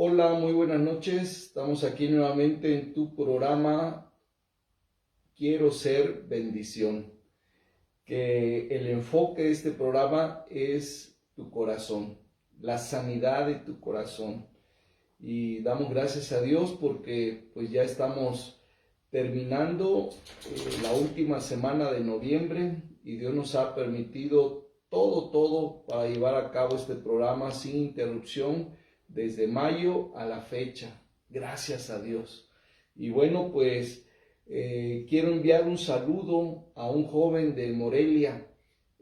Hola, muy buenas noches. Estamos aquí nuevamente en tu programa Quiero ser bendición. Que el enfoque de este programa es tu corazón, la sanidad de tu corazón. Y damos gracias a Dios porque pues ya estamos terminando la última semana de noviembre y Dios nos ha permitido todo para llevar a cabo este programa sin interrupción desde mayo a la fecha. Gracias a Dios. Y bueno, pues quiero enviar un saludo a un joven de Morelia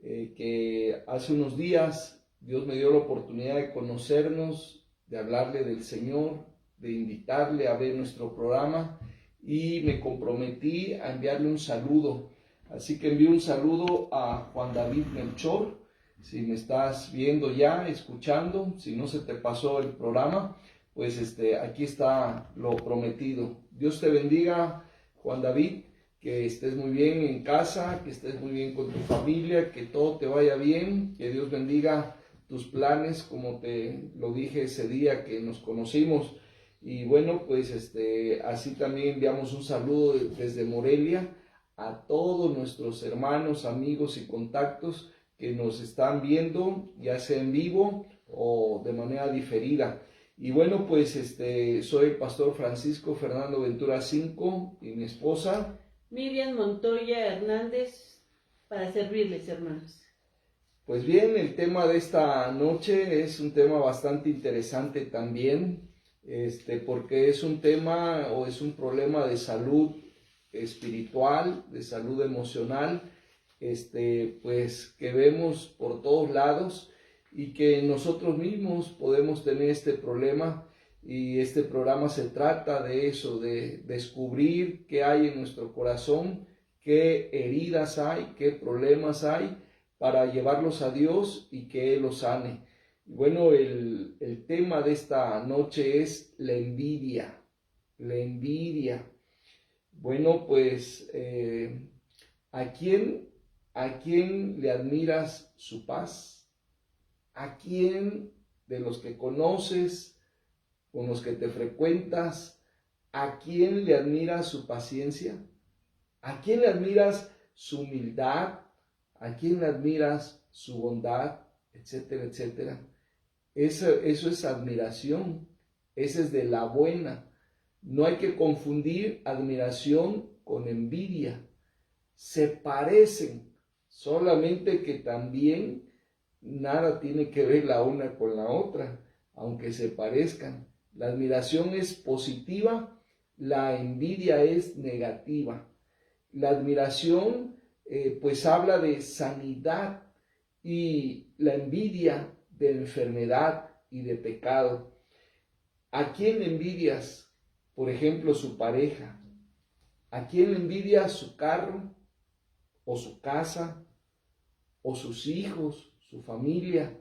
que hace unos días Dios me dio la oportunidad de conocernos, de hablarle del Señor, de invitarle a ver nuestro programa y me comprometí a enviarle un saludo. Así que envío un saludo a Juan David Melchor. Si me estás viendo ya, escuchando, si no se te pasó el programa, pues aquí está lo prometido. Dios te bendiga, Juan David, que estés muy bien en casa, que estés muy bien con tu familia, que todo te vaya bien, que Dios bendiga tus planes, como te lo dije ese día que nos conocimos. Y bueno, pues así también enviamos un saludo desde Morelia a todos nuestros hermanos, amigos y contactos que nos están viendo, ya sea en vivo o de manera diferida. Y bueno, pues soy el pastor Francisco Fernando Ventura Cinco y mi esposa Miriam Montoya Hernández, para servirles, hermanos. Pues bien, el tema de esta noche es un tema bastante interesante también, porque es un tema o es un problema de salud espiritual, de salud emocional, pues que vemos por todos lados y que nosotros mismos podemos tener este problema. Y este programa se trata de eso, de descubrir qué hay en nuestro corazón, qué heridas hay, qué problemas hay, para llevarlos a Dios y que Él los sane. Y bueno, el tema de esta noche es la envidia. La envidia. Bueno, pues, ¿a quién le admiras su paz? ¿A quién de los que conoces, con los que te frecuentas, a quién le admiras su paciencia? ¿A quién le admiras su humildad? ¿A quién le admiras su bondad? Etcétera, etcétera. Eso es admiración. Esa es de la buena. No hay que confundir admiración con envidia. Se parecen, solamente que también nada tiene que ver la una con la otra, aunque se parezcan. La admiración es positiva, la envidia es negativa. La admiración pues habla de sanidad y la envidia de enfermedad y de pecado. ¿A quién envidias? Por ejemplo, su pareja. ¿A quién envidias su carro o su casa o sus hijos, su familia?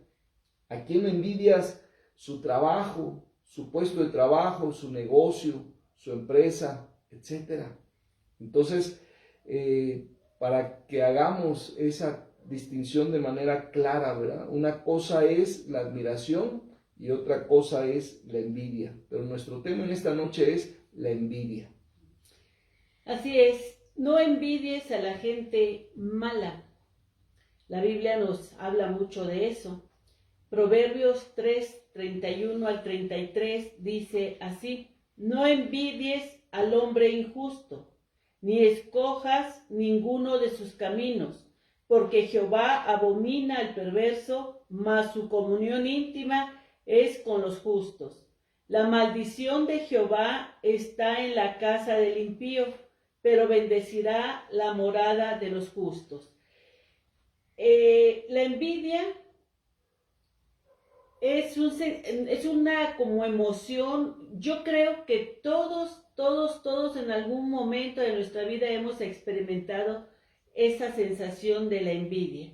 ¿A quién envidias su trabajo, su puesto de trabajo, su negocio, su empresa, etcétera? Entonces, para que hagamos esa distinción de manera clara, ¿verdad? Una cosa es la admiración y otra cosa es la envidia. Pero nuestro tema en esta noche es la envidia. Así es, no envidies a la gente mala. La Biblia nos habla mucho de eso. Proverbios 3, 31 al 33 dice así: no envidies al hombre injusto, ni escojas ninguno de sus caminos, porque Jehová abomina al perverso, mas su comunión íntima es con los justos. La maldición de Jehová está en la casa del impío, pero bendecirá la morada de los justos. La envidia es una como emoción. Yo creo que todos en algún momento de nuestra vida hemos experimentado esa sensación de la envidia.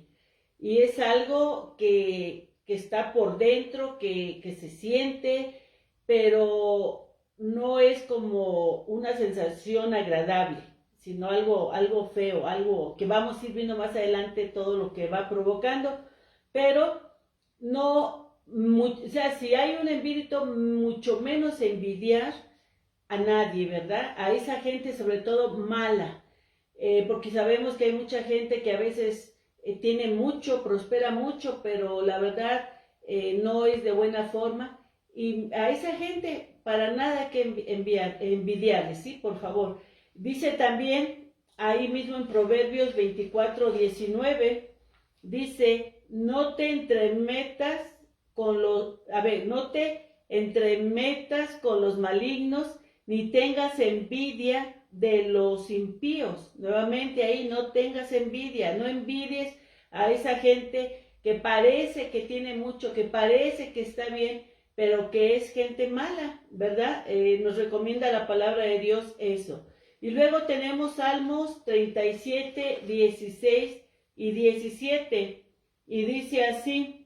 Y es algo que está por dentro, que se siente, pero no es como una sensación agradable, sino algo feo, algo que vamos a ir viendo más adelante todo lo que va provocando, pero no o sea, si hay un espíritu, mucho menos envidiar a nadie, ¿verdad? A esa gente sobre todo mala, porque sabemos que hay mucha gente que a veces tiene mucho, prospera mucho, pero la verdad no es de buena forma, y a esa gente para nada que envidiarles, ¿sí? Por favor. Dice también, ahí mismo en Proverbios 24:19, dice, no te entremetas no te entremetas con los malignos, ni tengas envidia de los impíos. Nuevamente ahí, no tengas envidia, no envidies a esa gente que parece que tiene mucho, que parece que está bien, pero que es gente mala, ¿verdad? Nos recomienda la palabra de Dios eso. Y luego tenemos Salmos 37, 16 y 17, y dice así,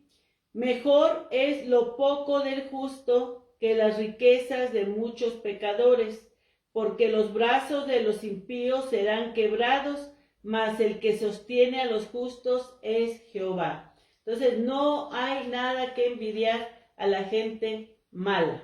mejor es lo poco del justo que las riquezas de muchos pecadores, porque los brazos de los impíos serán quebrados, mas el que sostiene a los justos es Jehová. Entonces no hay nada que envidiar a la gente mala.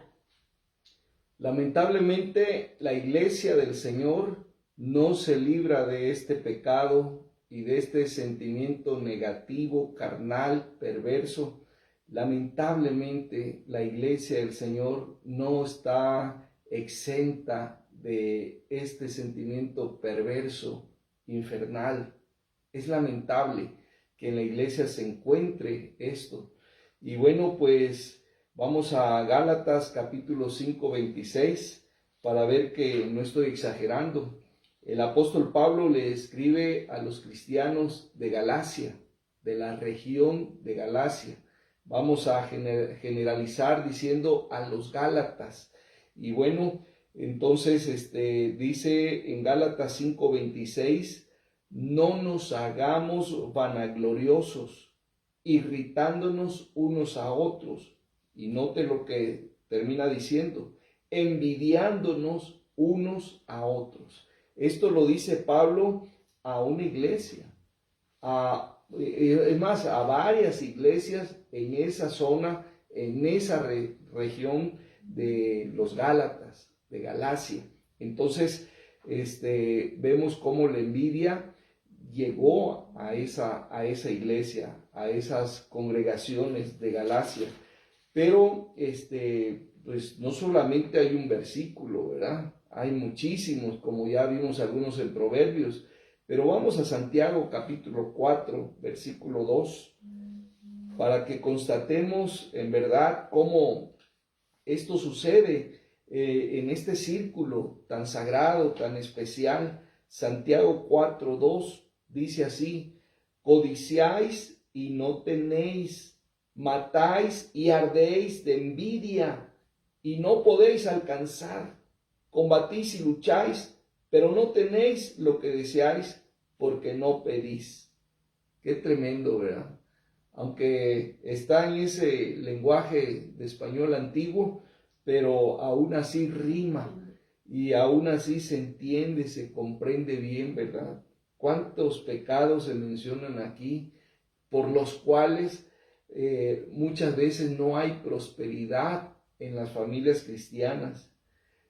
Lamentablemente, la iglesia del Señor no se libra de este pecado y de este sentimiento negativo, carnal, perverso. Lamentablemente, la iglesia del Señor no está exenta de este sentimiento perverso, infernal. Es lamentable que en la iglesia se encuentre esto. Y bueno, pues vamos a Gálatas capítulo 5, 26 para ver que no estoy exagerando. El apóstol Pablo le escribe a los cristianos de Galacia, de la región de Galacia. Vamos a generalizar diciendo a los Gálatas. Y bueno, entonces dice en Gálatas 5, 26, no nos hagamos vanagloriosos, irritándonos unos a otros. Y note lo que termina diciendo, envidiándonos unos a otros. Esto lo dice Pablo a una iglesia, es más, a varias iglesias en esa zona, en esa región de los Gálatas, de Galacia. Entonces, vemos cómo la envidia llegó a esa iglesia, a esas congregaciones de Galacia. Pero, pues no solamente hay un versículo, ¿verdad? Hay muchísimos, como ya vimos algunos en Proverbios. Pero vamos a Santiago capítulo 4, versículo 2, para que constatemos en verdad cómo esto sucede en este círculo tan sagrado, tan especial. Santiago 4, 2 dice así, codiciáis y no tenéis, matáis y ardéis de envidia y no podéis alcanzar, combatís y lucháis, pero no tenéis lo que deseáis porque no pedís. Qué tremendo, ¿verdad? Aunque está en ese lenguaje de español antiguo, pero aún así rima y aún así se entiende, se comprende bien, ¿verdad? ¿Cuántos pecados se mencionan aquí por los cuales muchas veces no hay prosperidad en las familias cristianas?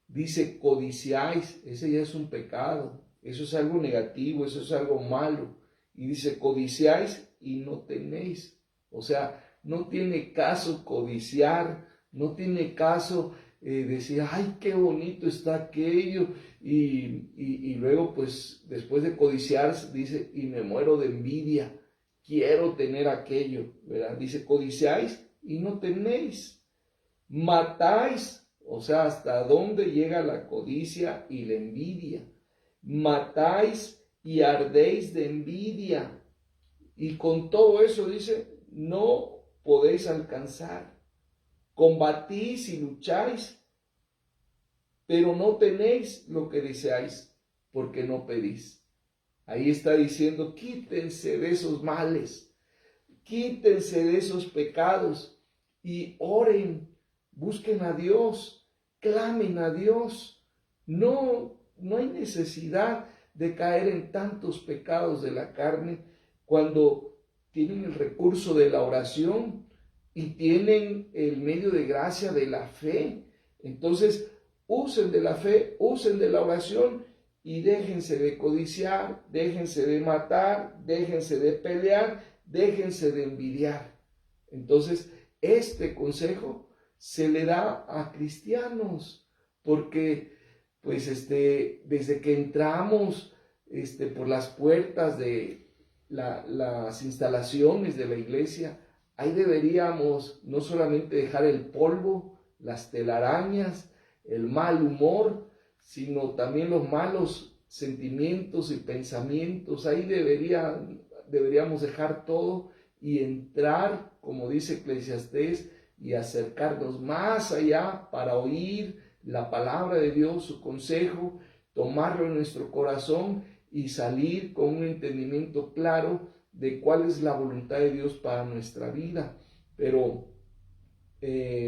Dice, codiciáis, ese ya es un pecado, eso es algo negativo, eso es algo malo. Y dice, codiciáis y no tenéis. O sea, no tiene caso codiciar, no tiene caso decir, ay, qué bonito está aquello. Y luego, pues, después de codiciar, dice, y me muero de envidia, quiero tener aquello, ¿verdad? Dice, codiciáis y no tenéis, matáis. O sea, ¿hasta dónde llega la codicia y la envidia? Matáis y ardéis de envidia. Y con todo eso dice, no podéis alcanzar. Combatís y lucháis, pero no tenéis lo que deseáis, porque no pedís. Ahí está diciendo, quítense de esos males, quítense de esos pecados y oren. Busquen a Dios, clamen a Dios. No hay necesidad de caer en tantos pecados de la carne cuando tienen el recurso de la oración. y tienen el medio de gracia de la fe. Entonces, usen de la fe, usen de la oración y déjense de codiciar, déjense de matar, déjense de pelear, déjense de envidiar. Entonces, este consejo se le da a cristianos, porque pues desde que entramos por las puertas de las instalaciones de la iglesia, ahí deberíamos no solamente dejar el polvo, las telarañas, el mal humor, sino también los malos sentimientos y pensamientos. Ahí deberíamos dejar todo y entrar, como dice Eclesiastés, y acercarnos más allá para oír la palabra de Dios, su consejo, tomarlo en nuestro corazón y salir con un entendimiento claro de cuál es la voluntad de Dios para nuestra vida. Pero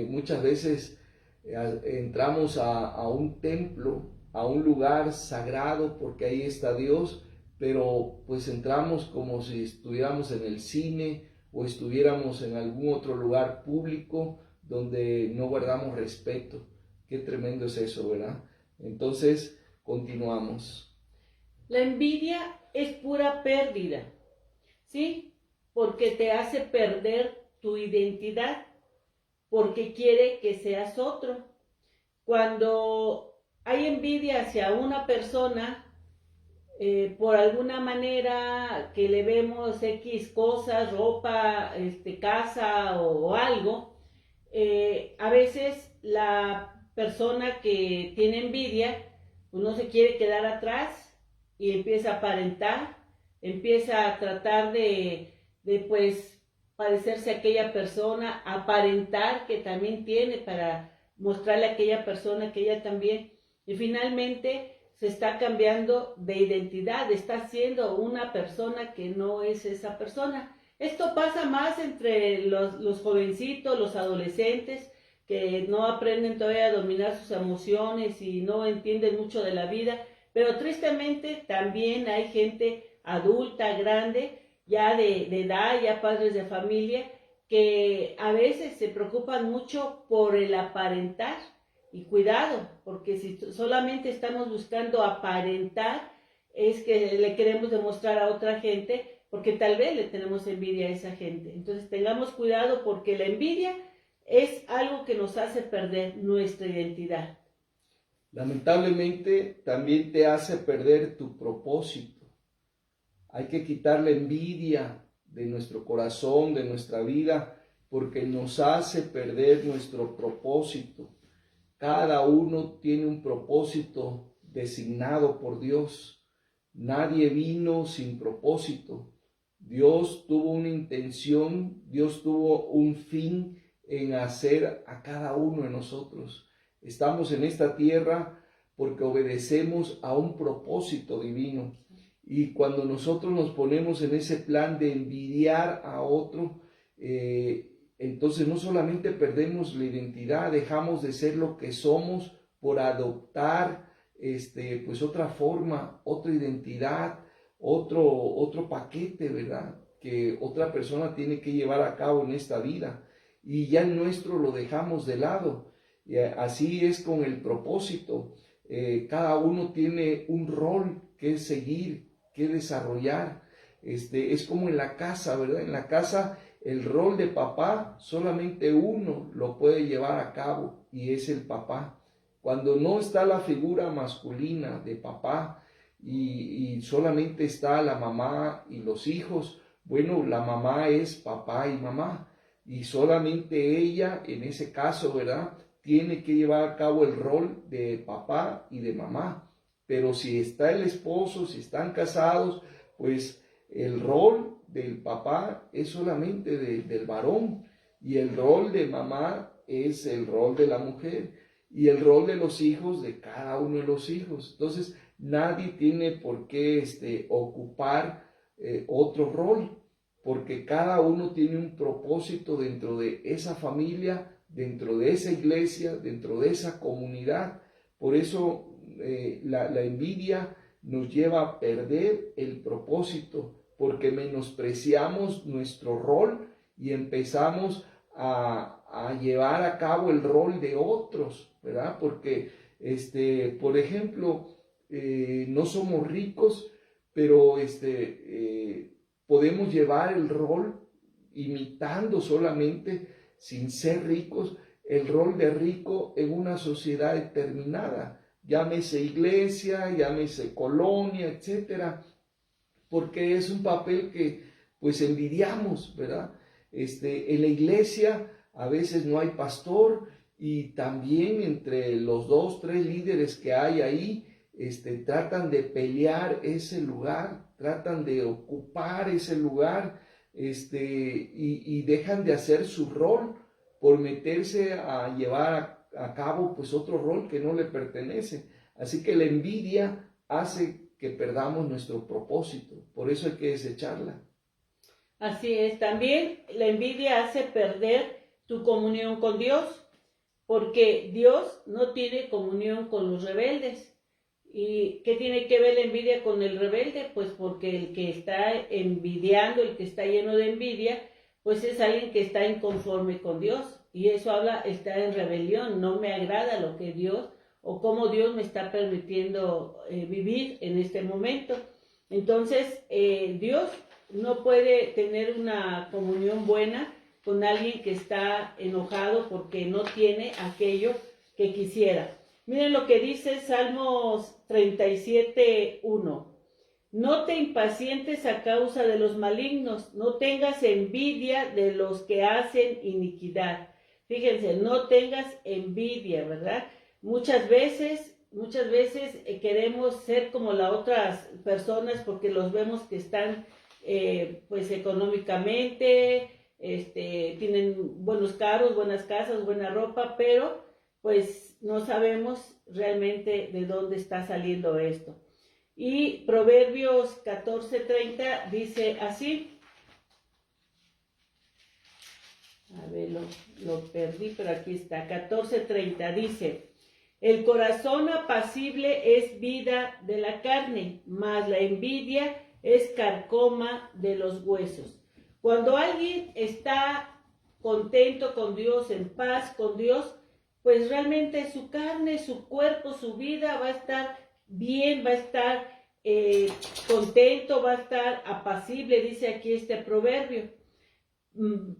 muchas veces entramos a un templo, a un lugar sagrado, porque ahí está Dios, pero pues entramos como si estuviéramos en el cine o estuviéramos en algún otro lugar público donde no guardamos respeto. Qué tremendo es eso, ¿verdad? Entonces, continuamos. La envidia es pura pérdida, ¿sí? Porque te hace perder tu identidad, porque quiere que seas otro. Cuando hay envidia hacia una persona, por alguna manera que le vemos X cosas, ropa, casa o algo, a veces la persona que tiene envidia, pues no se quiere quedar atrás y empieza a aparentar, empieza a tratar de pues parecerse a aquella persona, aparentar que también tiene para mostrarle a aquella persona que ella también, y finalmente se está cambiando de identidad, está siendo una persona que no es esa persona. Esto pasa más entre los jovencitos, los adolescentes, que no aprenden todavía a dominar sus emociones y no entienden mucho de la vida, pero tristemente también hay gente adulta, grande, ya de edad, ya padres de familia, que a veces se preocupan mucho por el aparentar. Y cuidado, porque si solamente estamos buscando aparentar, es que le queremos demostrar a otra gente, porque tal vez le tenemos envidia a esa gente. Entonces tengamos cuidado, porque la envidia es algo que nos hace perder nuestra identidad. Lamentablemente también te hace perder tu propósito. Hay que quitar la envidia de nuestro corazón, de nuestra vida, porque nos hace perder nuestro propósito. Cada uno tiene un propósito designado por Dios. Nadie vino sin propósito. Dios tuvo una intención, Dios tuvo un fin en hacer a cada uno de nosotros. Estamos en esta tierra porque obedecemos a un propósito divino. Y cuando nosotros nos ponemos en ese plan de envidiar a otro, entonces no solamente perdemos la identidad, dejamos de ser lo que somos por adoptar pues otra forma, otra identidad, otro paquete, ¿verdad? Que otra persona tiene que llevar a cabo en esta vida, y ya el nuestro lo dejamos de lado. Y así es con el propósito. Cada uno tiene un rol que seguir, que desarrollar. Es como en la casa, ¿verdad? En la casa el rol de papá solamente uno lo puede llevar a cabo, y es el papá. Cuando no está la figura masculina de papá y solamente está la mamá y los hijos, bueno, la mamá es papá y mamá, y solamente ella, en ese caso, ¿verdad?, tiene que llevar a cabo el rol de papá y de mamá. Pero si está el esposo, si están casados, pues el rol del papá es solamente del varón, y el rol de mamá es el rol de la mujer, y el rol de los hijos de cada uno de los hijos. Entonces nadie tiene por qué ocupar otro rol, porque cada uno tiene un propósito dentro de esa familia, dentro de esa iglesia, dentro de esa comunidad. Por eso la envidia nos lleva a perder el propósito, porque menospreciamos nuestro rol y empezamos a llevar a cabo el rol de otros, ¿verdad? Porque, por ejemplo, no somos ricos, pero podemos llevar el rol imitando solamente, sin ser ricos, el rol de rico en una sociedad determinada, llámese iglesia, llámese colonia, etcétera, porque es un papel que pues envidiamos, ¿verdad? En la iglesia a veces no hay pastor y también entre los 2, 3 líderes que hay ahí, tratan de pelear ese lugar, tratan de ocupar ese lugar, y dejan de hacer su rol por meterse a llevar a cabo pues otro rol que no le pertenece. Así que la envidia hace que perdamos nuestro propósito, por eso hay que desecharla. Así es, también la envidia hace perder tu comunión con Dios, porque Dios no tiene comunión con los rebeldes. ¿Y qué tiene que ver la envidia con el rebelde? Pues porque el que está envidiando, el que está lleno de envidia, pues es alguien que está inconforme con Dios. Y eso habla, está en rebelión, no me agrada lo que Dios o cómo Dios me está permitiendo vivir en este momento. Entonces, Dios no puede tener una comunión buena con alguien que está enojado porque no tiene aquello que quisiera. Miren lo que dice Salmos 37:1. No te impacientes a causa de los malignos, no tengas envidia de los que hacen iniquidad. Fíjense, no tengas envidia, ¿verdad? Muchas veces queremos ser como las otras personas porque los vemos que están pues económicamente, tienen buenos carros, buenas casas, buena ropa, pero pues no sabemos realmente de dónde está saliendo esto. Y Proverbios 14:30 dice así. A ver, lo perdí, pero aquí está. 14:30 dice: el corazón apacible es vida de la carne, mas la envidia es carcoma de los huesos. Cuando alguien está contento con Dios, en paz con Dios, pues realmente su carne, su cuerpo, su vida va a estar bien, va a estar contento, va a estar apacible, dice aquí este proverbio.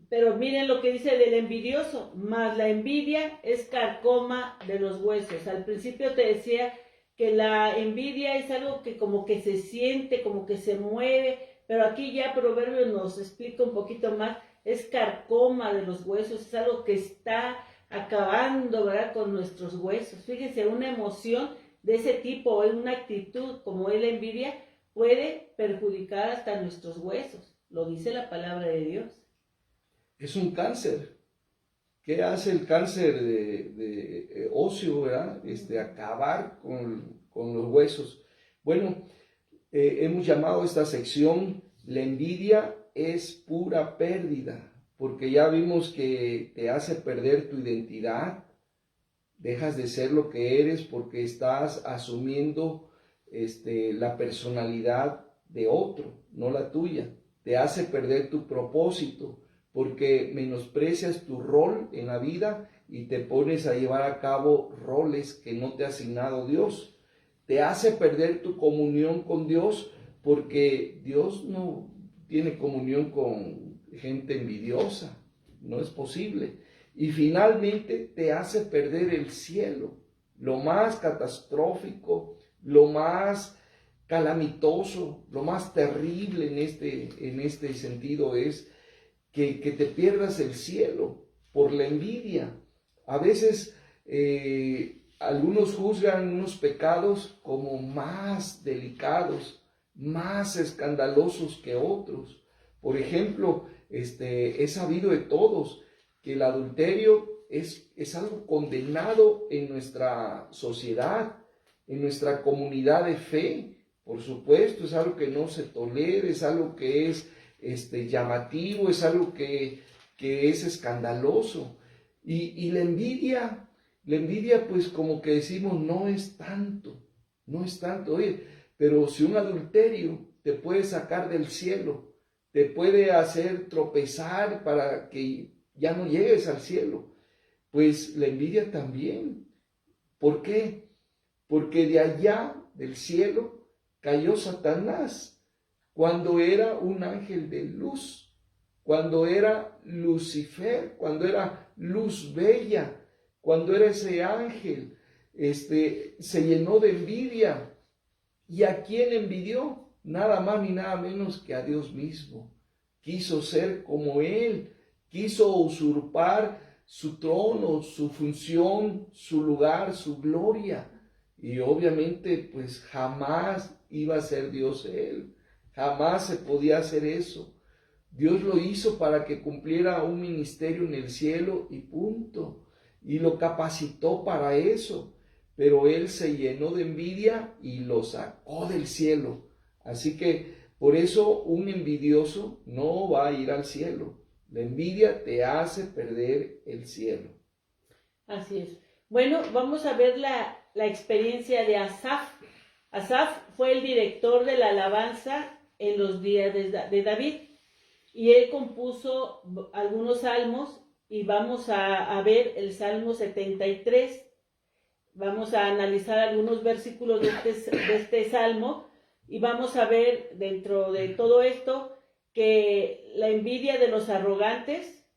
Pero miren lo que dice del envidioso, mas la envidia es carcoma de los huesos. Al principio te decía que la envidia es algo que como que se siente, como que se mueve, pero aquí ya Proverbios nos explica un poquito más, es carcoma de los huesos, es algo que está acabando, ¿verdad?, con nuestros huesos. Fíjense, una emoción de ese tipo, una actitud como es la envidia, puede perjudicar hasta nuestros huesos, lo dice la palabra de Dios. Es un cáncer. ¿Qué hace el cáncer de óseo, verdad? Acabar con los huesos. Bueno, hemos llamado a esta sección la envidia es pura pérdida, porque ya vimos que te hace perder tu identidad, dejas de ser lo que eres porque estás asumiendo la personalidad de otro, no la tuya. Te hace perder tu propósito, porque menosprecias tu rol en la vida y te pones a llevar a cabo roles que no te ha asignado Dios. Te hace perder tu comunión con Dios, porque Dios no tiene comunión con gente envidiosa, no es posible. Y finalmente te hace perder el cielo. Lo más catastrófico, lo más calamitoso, lo más terrible en este sentido es que te pierdas el cielo por la envidia. A veces algunos juzgan unos pecados como más delicados, más escandalosos que otros. Por ejemplo, he sabido de todos que el adulterio es algo condenado en nuestra sociedad, en nuestra comunidad de fe. Por supuesto, es algo que no se tolera, es algo que es llamativo, es algo que es escandaloso. Y la envidia pues como que decimos no es tanto. Oye, pero si un adulterio te puede sacar del cielo, te puede hacer tropezar para que ya no llegues al cielo. Pues la envidia también. ¿Por qué? Porque de allá del cielo cayó Satanás cuando era un ángel de luz, cuando era Lucifer, cuando era luz bella, cuando era ese ángel, se llenó de envidia. ¿Y a quién envidió? Nada más ni nada menos que a Dios mismo. Quiso ser como Él, quiso usurpar su trono, su función, su lugar, su gloria. Y obviamente pues jamás iba a ser Dios Él, jamás se podía hacer eso. Dios lo hizo para que cumpliera un ministerio en el cielo y punto. Y lo capacitó para eso. Pero él se llenó de envidia y lo sacó del cielo. Así que por eso un envidioso no va a ir al cielo. La envidia te hace perder el cielo. Así es. Bueno, vamos a ver la experiencia de Asaf. Asaf fue el director de la alabanza en los días de David. Y él compuso algunos salmos y vamos a ver el Salmo 73. Vamos a analizar algunos versículos de este salmo y vamos a ver dentro de todo esto que la envidia de los arrogantes,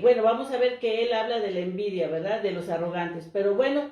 bueno, vamos a ver que él habla de la envidia, ¿verdad? De los arrogantes. Pero bueno,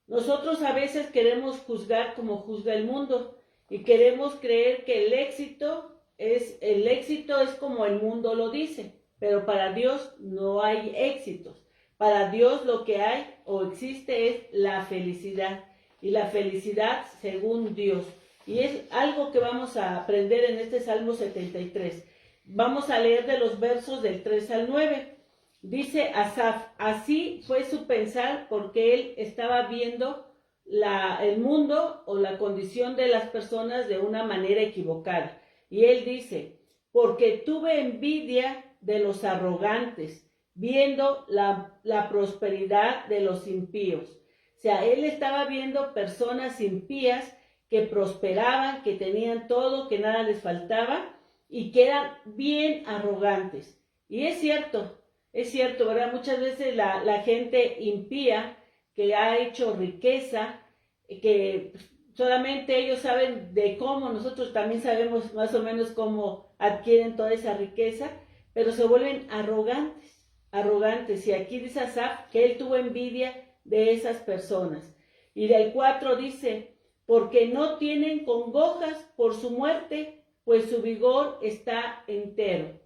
nosotros a veces queremos juzgar como juzga el mundo y queremos creer que el éxito es como el mundo lo dice, pero para Dios no hay éxitos. Para Dios lo que hay o existe es la felicidad, y la felicidad según Dios. Y es algo que vamos a aprender en este Salmo 73. Vamos a leer de los versos del 3 al 9. Dice Asaf, así fue su pensar porque él estaba viendo el mundo o la condición de las personas de una manera equivocada. Y él dice, porque tuve envidia de los arrogantes, viendo la prosperidad de los impíos. O sea, él estaba viendo personas impías que prosperaban, que tenían todo, que nada les faltaba y que eran bien arrogantes. Y es cierto, ¿verdad? Muchas veces la gente impía que ha hecho riqueza, que solamente ellos saben de cómo, nosotros también sabemos más o menos cómo adquieren toda esa riqueza, pero se vuelven arrogantes. Y aquí dice Asaf que él tuvo envidia de esas personas. Y del 4 dice, porque no tienen congojas por su muerte, pues su vigor está entero.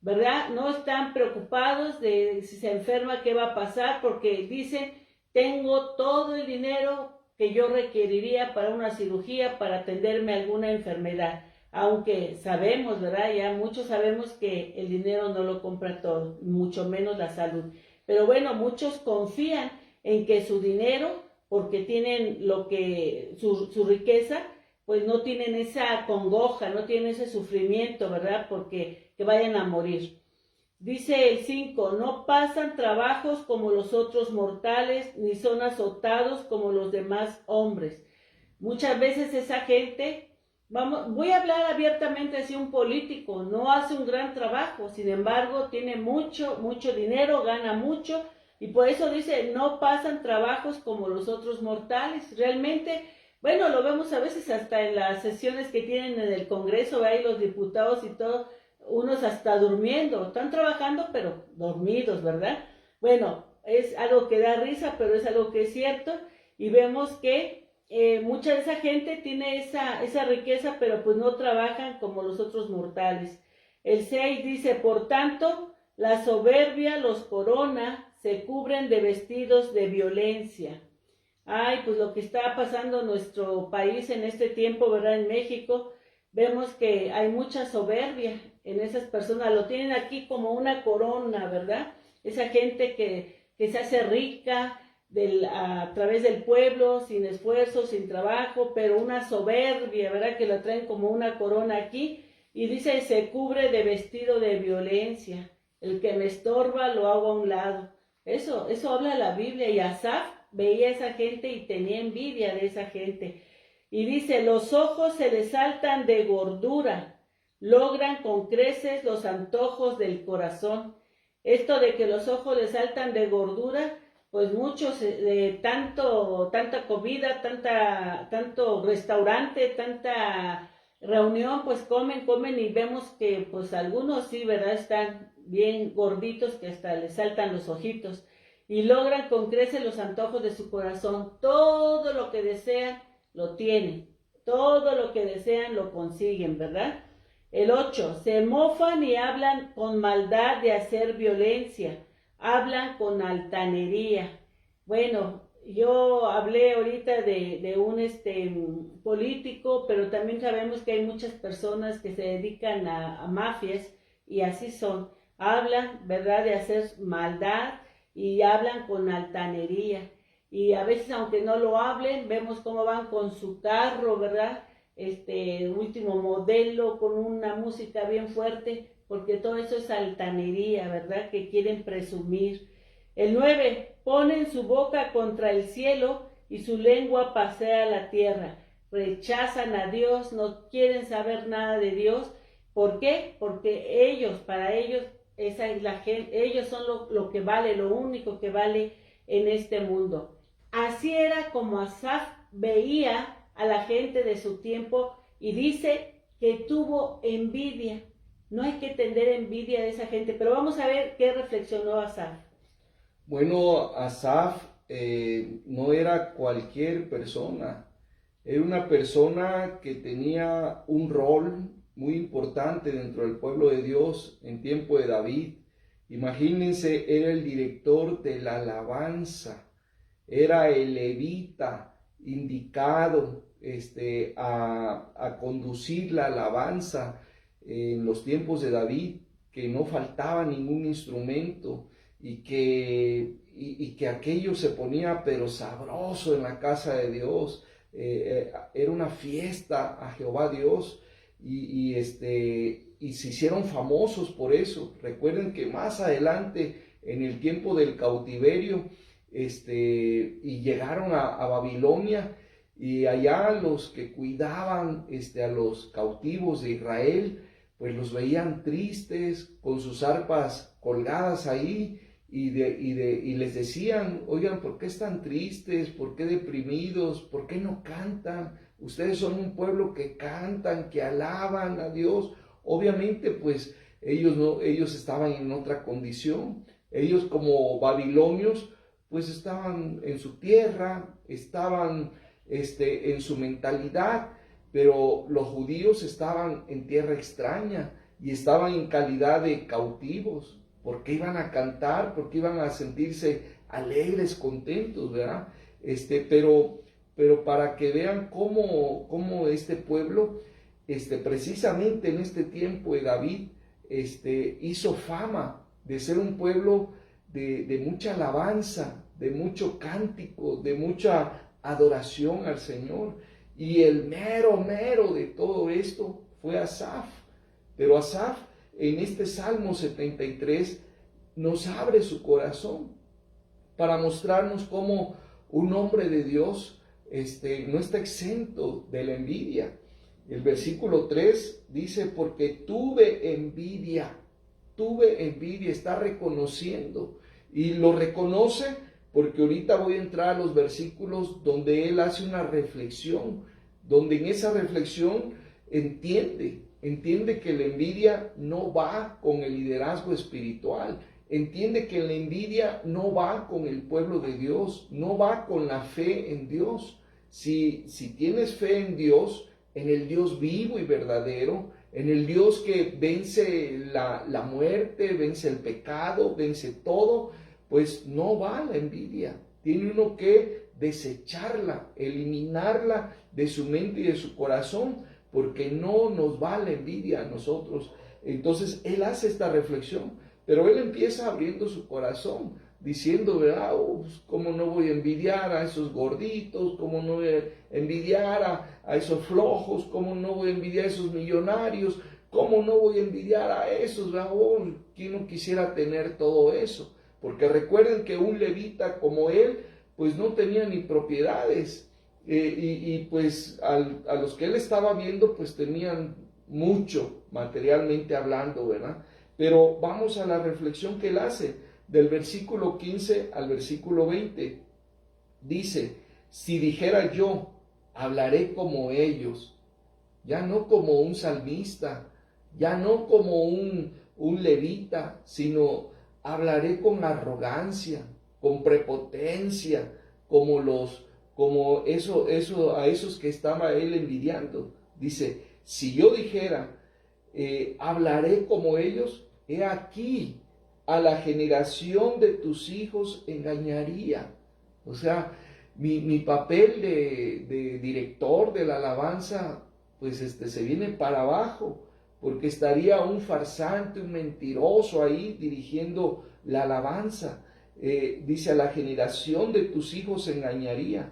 ¿Verdad? No están preocupados de si se enferma, qué va a pasar, porque dicen, tengo todo el dinero que yo requeriría para una cirugía, para atenderme a alguna enfermedad. Aunque sabemos, ¿verdad? Ya muchos sabemos que el dinero no lo compra todo, mucho menos la salud. Pero bueno, muchos confían en que su dinero, porque tienen su riqueza, pues no tienen esa congoja, no tienen ese sufrimiento, ¿verdad? Porque que vayan a morir. Dice el 5, no pasan trabajos como los otros mortales, ni son azotados como los demás hombres. Muchas veces esa gente, voy a hablar abiertamente si un político no hace un gran trabajo, sin embargo tiene mucho dinero, gana mucho, y por eso dice, no pasan trabajos como los otros mortales. Realmente, bueno, lo vemos a veces hasta en las sesiones que tienen en el Congreso, ahí los diputados y todo, unos hasta durmiendo, están trabajando pero dormidos, ¿verdad? Bueno, es algo que da risa, pero es algo que es cierto, y vemos que mucha de esa gente tiene esa riqueza, pero pues no trabajan como los otros mortales. El 6 dice, por tanto, la soberbia los corona, se cubren de vestidos de violencia. Ay, pues lo que está pasando en nuestro país en este tiempo, ¿verdad? En México, vemos que hay mucha soberbia en esas personas, lo tienen aquí como una corona, ¿verdad? Esa gente que se hace rica a través del pueblo, sin esfuerzo, sin trabajo, pero una soberbia, ¿verdad? Que la traen como una corona aquí, y dice, se cubre de vestido de violencia, el que me estorba lo hago a un lado. Eso habla la Biblia, y Asaf veía a esa gente y tenía envidia de esa gente. Y dice, los ojos se les saltan de gordura, logran con creces los antojos del corazón. Esto de que los ojos le saltan de gordura, pues muchos de tanta comida, tanto restaurante, tanta reunión, pues comen y vemos que pues algunos sí, ¿verdad? Están bien gorditos que hasta les saltan los ojitos y logran con creces los antojos de su corazón. Todo lo que desean lo tienen, todo lo que desean lo consiguen, ¿verdad? El 8, se mofan y hablan con maldad de hacer violencia, hablan con altanería. Bueno, yo hablé ahorita de un político, pero también sabemos que hay muchas personas que se dedican a mafias y así son. Hablan, ¿verdad?, de hacer maldad y hablan con altanería. Y a veces, aunque no lo hablen, vemos cómo van con su carro, ¿verdad?, último modelo, con una música bien fuerte, porque todo eso es altanería, ¿verdad?, que quieren presumir. El 9, ponen su boca contra el cielo y su lengua pasea la tierra. Rechazan a Dios, no quieren saber nada de Dios. ¿Por qué? Porque para ellos, esa es la gente, ellos son lo que vale, lo único que vale en este mundo. Así era como Asaf veía a la gente de su tiempo y dice que tuvo envidia. No hay que tener envidia de esa gente, pero vamos a ver qué reflexionó Asaf. Bueno, Asaf no era cualquier persona, era una persona que tenía un rol muy importante dentro del pueblo de Dios en tiempo de David. Imagínense, era el director de la alabanza, era el levita indicado a conducir la alabanza en los tiempos de David, que no faltaba ningún instrumento y que aquello se ponía pero sabroso en la casa de Dios. Era una fiesta a Jehová Dios y se hicieron famosos por eso. Recuerden que más adelante, en el tiempo del cautiverio, y llegaron a Babilonia, y allá los que cuidaban a los cautivos de Israel, pues los veían tristes, con sus arpas colgadas ahí, y les decían: oigan, ¿por qué están tristes? ¿Por qué deprimidos? ¿Por qué no cantan? Ustedes son un pueblo que cantan, que alaban a Dios. Obviamente, pues ellos estaban en otra condición. Ellos, como babilonios, pues estaban en su tierra, estaban en su mentalidad, pero los judíos estaban en tierra extraña y estaban en calidad de cautivos. Porque iban a cantar, porque iban a sentirse alegres, contentos, ¿verdad? Pero para que vean cómo este pueblo, precisamente en este tiempo de David, hizo fama de ser un pueblo de mucha alabanza, de mucho cántico, de mucha adoración al Señor. Y el mero de todo esto fue Asaf. Pero Asaf, en este Salmo 73, nos abre su corazón para mostrarnos cómo un hombre de Dios no está exento de la envidia. El versículo 3 dice: porque tuve envidia, está reconociendo, y lo reconoce porque ahorita voy a entrar a los versículos donde él hace una reflexión, donde en esa reflexión entiende que la envidia no va con el liderazgo espiritual, entiende que la envidia no va con el pueblo de Dios, no va con la fe en Dios. Si tienes fe en Dios, en el Dios vivo y verdadero, en el Dios que vence la muerte, vence el pecado, vence todo, pues no va la envidia. Tiene uno que desecharla, eliminarla de su mente y de su corazón, porque no nos va la envidia a nosotros. Entonces él hace esta reflexión, pero él empieza abriendo su corazón, diciendo, ¿verdad? ¿Cómo no voy a envidiar a esos gorditos? ¿Cómo no voy a envidiar a esos flojos? ¿Cómo no voy a envidiar a esos millonarios? ¿Cómo no voy a envidiar a esos? ¿Quién no quisiera tener todo eso? Porque recuerden que un levita como él, pues no tenía ni propiedades, y pues a los que él estaba viendo, pues tenían mucho materialmente hablando, ¿verdad? Pero vamos a la reflexión que él hace, del versículo 15 al versículo 20. Dice, si dijera yo, hablaré como ellos, ya no como un salmista, ya no como un levita, sino hablaré con arrogancia, con prepotencia, como a esos que estaba él envidiando. Dice, si yo dijera, hablaré como ellos, he aquí, a la generación de tus hijos engañaría. O sea, mi papel de director de la alabanza, pues se viene para abajo, porque estaría un farsante, un mentiroso ahí dirigiendo la alabanza. Dice, a la generación de tus hijos engañaría.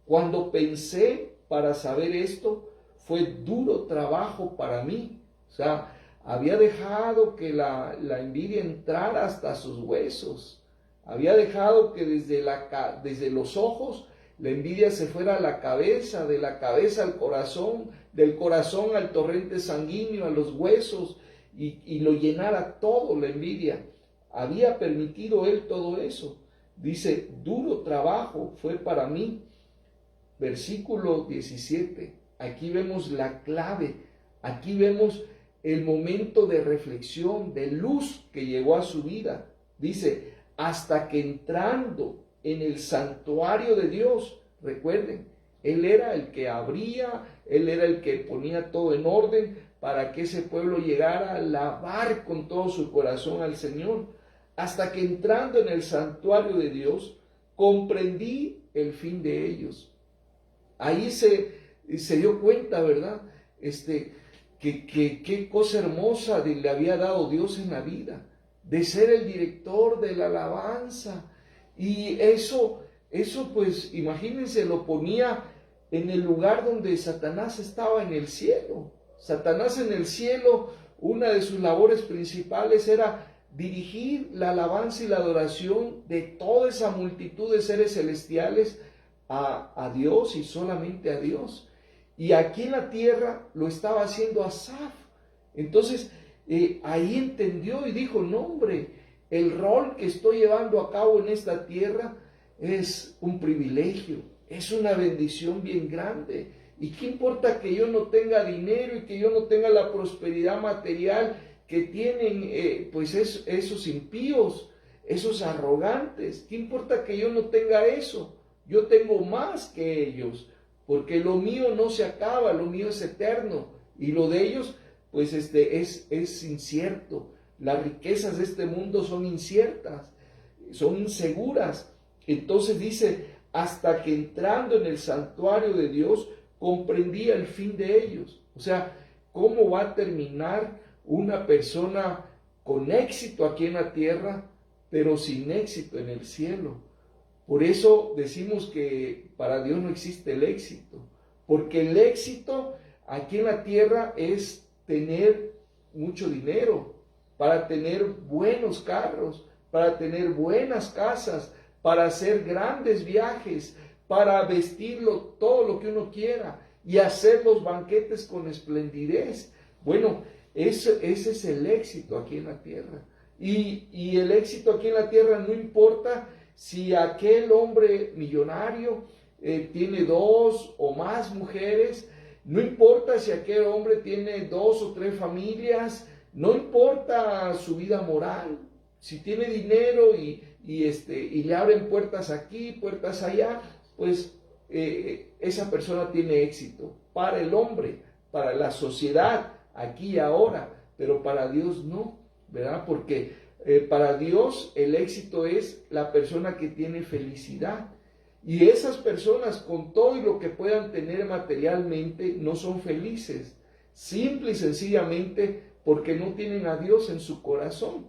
Cuando pensé para saber esto, fue duro trabajo para mí. O sea, había dejado que la envidia entrara hasta sus huesos. Había dejado que desde los ojos la envidia se fuera a la cabeza, de la cabeza al corazón, del corazón al torrente sanguíneo, a los huesos, y lo llenara todo la envidia. Había permitido él todo eso. Dice, duro trabajo fue para mí. Versículo 17. Aquí vemos la clave. Aquí vemos el momento de reflexión, de luz que llegó a su vida. Dice, hasta que entrando en el santuario de Dios, recuerden, él era el que abría, él era el que ponía todo en orden para que ese pueblo llegara a alabar con todo su corazón al Señor. Hasta que entrando en el santuario de Dios, comprendí el fin de ellos. Ahí se dio cuenta, ¿verdad? Qué cosa hermosa le había dado Dios en la vida, de ser el director de la alabanza. Y eso pues, imagínense, lo ponía en el lugar donde Satanás estaba, en el cielo. Satanás en el cielo, una de sus labores principales era dirigir la alabanza y la adoración de toda esa multitud de seres celestiales a Dios y solamente a Dios. Y aquí en la tierra lo estaba haciendo Asaf. Entonces, ahí entendió y dijo, no hombre, el rol que estoy llevando a cabo en esta tierra es un privilegio, es una bendición bien grande. ¿Y qué importa que yo no tenga dinero y que yo no tenga la prosperidad material que tienen pues esos impíos, esos arrogantes? ¿Qué importa que yo no tenga eso? Yo tengo más que ellos, porque lo mío no se acaba, lo mío es eterno, y lo de ellos pues es incierto. Las riquezas de este mundo son inciertas, son inseguras. Entonces dice, hasta que entrando en el santuario de Dios, comprendía el fin de ellos. O sea, ¿cómo va a terminar una persona con éxito aquí en la tierra, pero sin éxito en el cielo? Por eso decimos que para Dios no existe el éxito, porque el éxito aquí en la tierra es tener mucho dinero, para tener buenos carros, para tener buenas casas, para hacer grandes viajes, para vestirlo todo lo que uno quiera y hacer los banquetes con esplendidez. Bueno, ese es el éxito aquí en la tierra. Y el éxito aquí en la tierra no importa si aquel hombre millonario tiene 2 o más mujeres, no importa si aquel hombre tiene 2 o 3 familias, no importa su vida moral, si tiene dinero y le abren puertas aquí, puertas allá, pues esa persona tiene éxito para el hombre, para la sociedad, aquí y ahora, pero para Dios no, ¿verdad? Porque para Dios el éxito es la persona que tiene felicidad. Y esas personas, con todo y lo que puedan tener materialmente, no son felices, simple y sencillamente porque no tienen a Dios en su corazón.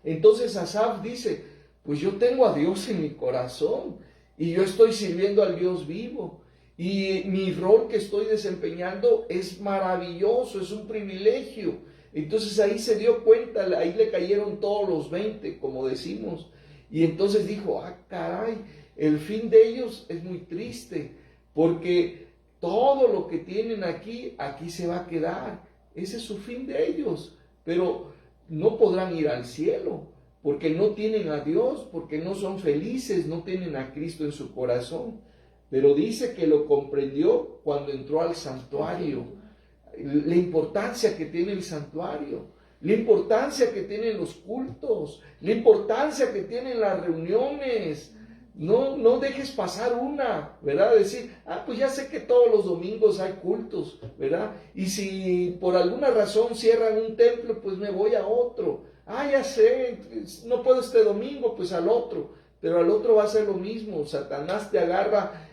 Entonces Asaf dice, pues yo tengo a Dios en mi corazón y yo estoy sirviendo al Dios vivo y mi rol que estoy desempeñando es maravilloso, es un privilegio. Entonces ahí se dio cuenta, ahí le cayeron todos los 20, como decimos, y entonces dijo, caray, el fin de ellos es muy triste, porque todo lo que tienen aquí se va a quedar. Ese es su fin de ellos. Pero no podrán ir al cielo, porque no tienen a Dios, porque no son felices, no tienen a Cristo en su corazón. Pero dice que lo comprendió cuando entró al santuario, la importancia que tiene el santuario, la importancia que tienen los cultos, la importancia que tienen las reuniones. No dejes pasar una, ¿verdad? Decir, pues ya sé que todos los domingos hay cultos, ¿verdad? Y si por alguna razón cierran un templo, pues me voy a otro. Ya sé, no puedo este domingo, pues al otro. Pero al otro va a ser lo mismo. Satanás te agarra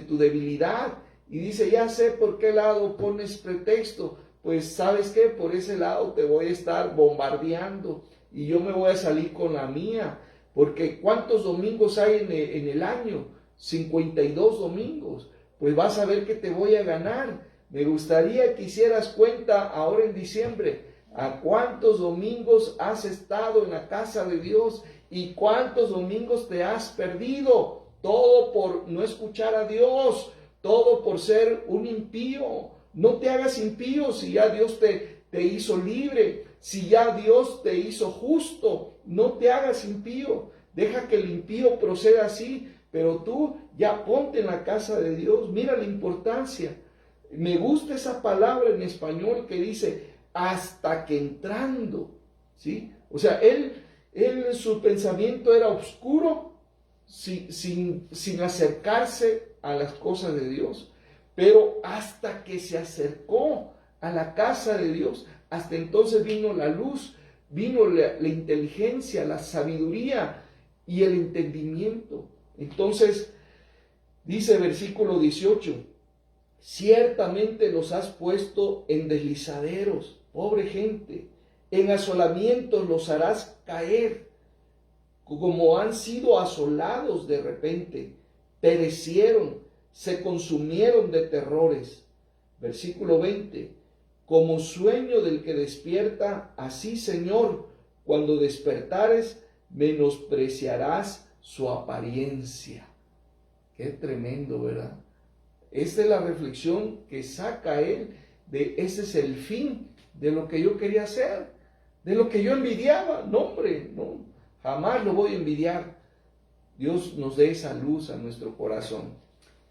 tu debilidad y dice, ya sé por qué lado pones pretexto. Pues, ¿sabes qué? Por ese lado te voy a estar bombardeando y yo me voy a salir con la mía. Porque ¿cuántos domingos hay en el año? 52 domingos. Pues vas a ver que te voy a ganar. Me gustaría que hicieras cuenta ahora en diciembre. ¿A cuántos domingos has estado en la casa de Dios? ¿Y cuántos domingos te has perdido? Todo por no escuchar a Dios. Todo por ser un impío. No te hagas impío si ya Dios te hizo libre. Si ya Dios te hizo justo, no te hagas impío. Deja que el impío proceda así, pero tú ya ponte en la casa de Dios. Mira la importancia. Me gusta esa palabra en español que dice, hasta que entrando, ¿sí? O sea, él su pensamiento era oscuro, sin acercarse a las cosas de Dios. Pero hasta que se acercó a la casa de Dios, hasta entonces vino la luz, vino la inteligencia, la sabiduría y el entendimiento. Entonces, dice versículo 18, ciertamente los has puesto en deslizaderos, pobre gente, en asolamientos los harás caer, como han sido asolados de repente, perecieron, se consumieron de terrores. Versículo 20, como sueño del que despierta, así, Señor, cuando despertares, menospreciarás su apariencia. Qué tremendo, ¿verdad? Esta es la reflexión que saca él de ese es el fin de lo que yo quería hacer, de lo que yo envidiaba. No, hombre, no, jamás lo voy a envidiar. Dios nos dé esa luz a nuestro corazón.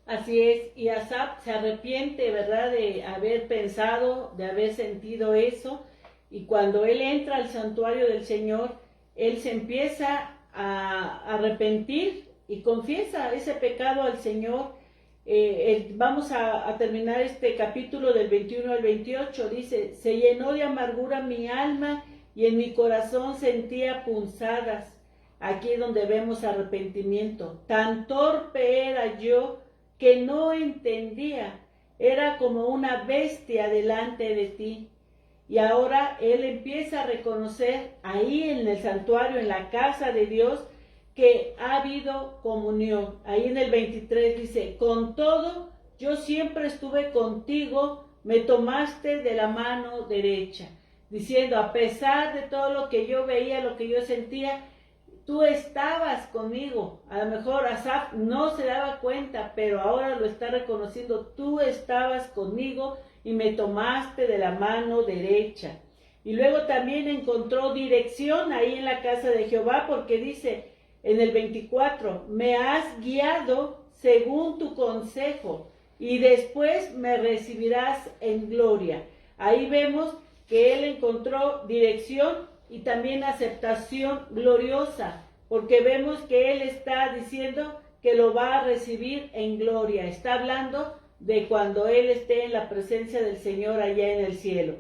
Así es, y Asaf se arrepiente, ¿verdad?, de haber pensado, de haber sentido eso, y cuando él entra al santuario del Señor, él se empieza a arrepentir y confiesa ese pecado al Señor. Vamos a terminar este capítulo del 21 al 28, dice, se llenó de amargura mi alma y en mi corazón sentía punzadas. Aquí es donde vemos arrepentimiento. Tan torpe era yo que no entendía, era como una bestia delante de ti. Y ahora él empieza a reconocer ahí en el santuario, en la casa de Dios, que ha habido comunión. Ahí en el 23 dice, con todo, yo siempre estuve contigo, me tomaste de la mano derecha. Diciendo, a pesar de todo lo que yo veía, lo que yo sentía, tú estabas conmigo. A lo mejor Asaf no se daba cuenta, pero ahora lo está reconociendo. Tú estabas conmigo y me tomaste de la mano derecha. Y luego también encontró dirección ahí en la casa de Jehová, porque dice en el 24, me has guiado según tu consejo y después me recibirás en gloria. Ahí vemos que él encontró dirección y también aceptación gloriosa, porque vemos que él está diciendo que lo va a recibir en gloria. Está hablando de cuando él esté en la presencia del Señor allá en el cielo.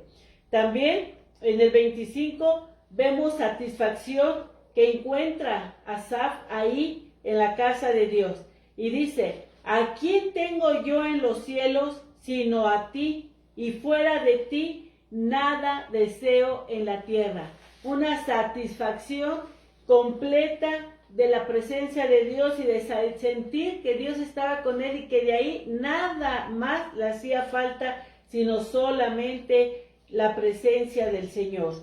También en el 25 vemos satisfacción que encuentra Asaf ahí en la casa de Dios. Y dice, ¿a quién tengo yo en los cielos sino a ti? Y fuera de ti nada deseo en la tierra. Una satisfacción completa de la presencia de Dios y de sentir que Dios estaba con él y que de ahí nada más le hacía falta, sino solamente la presencia del Señor.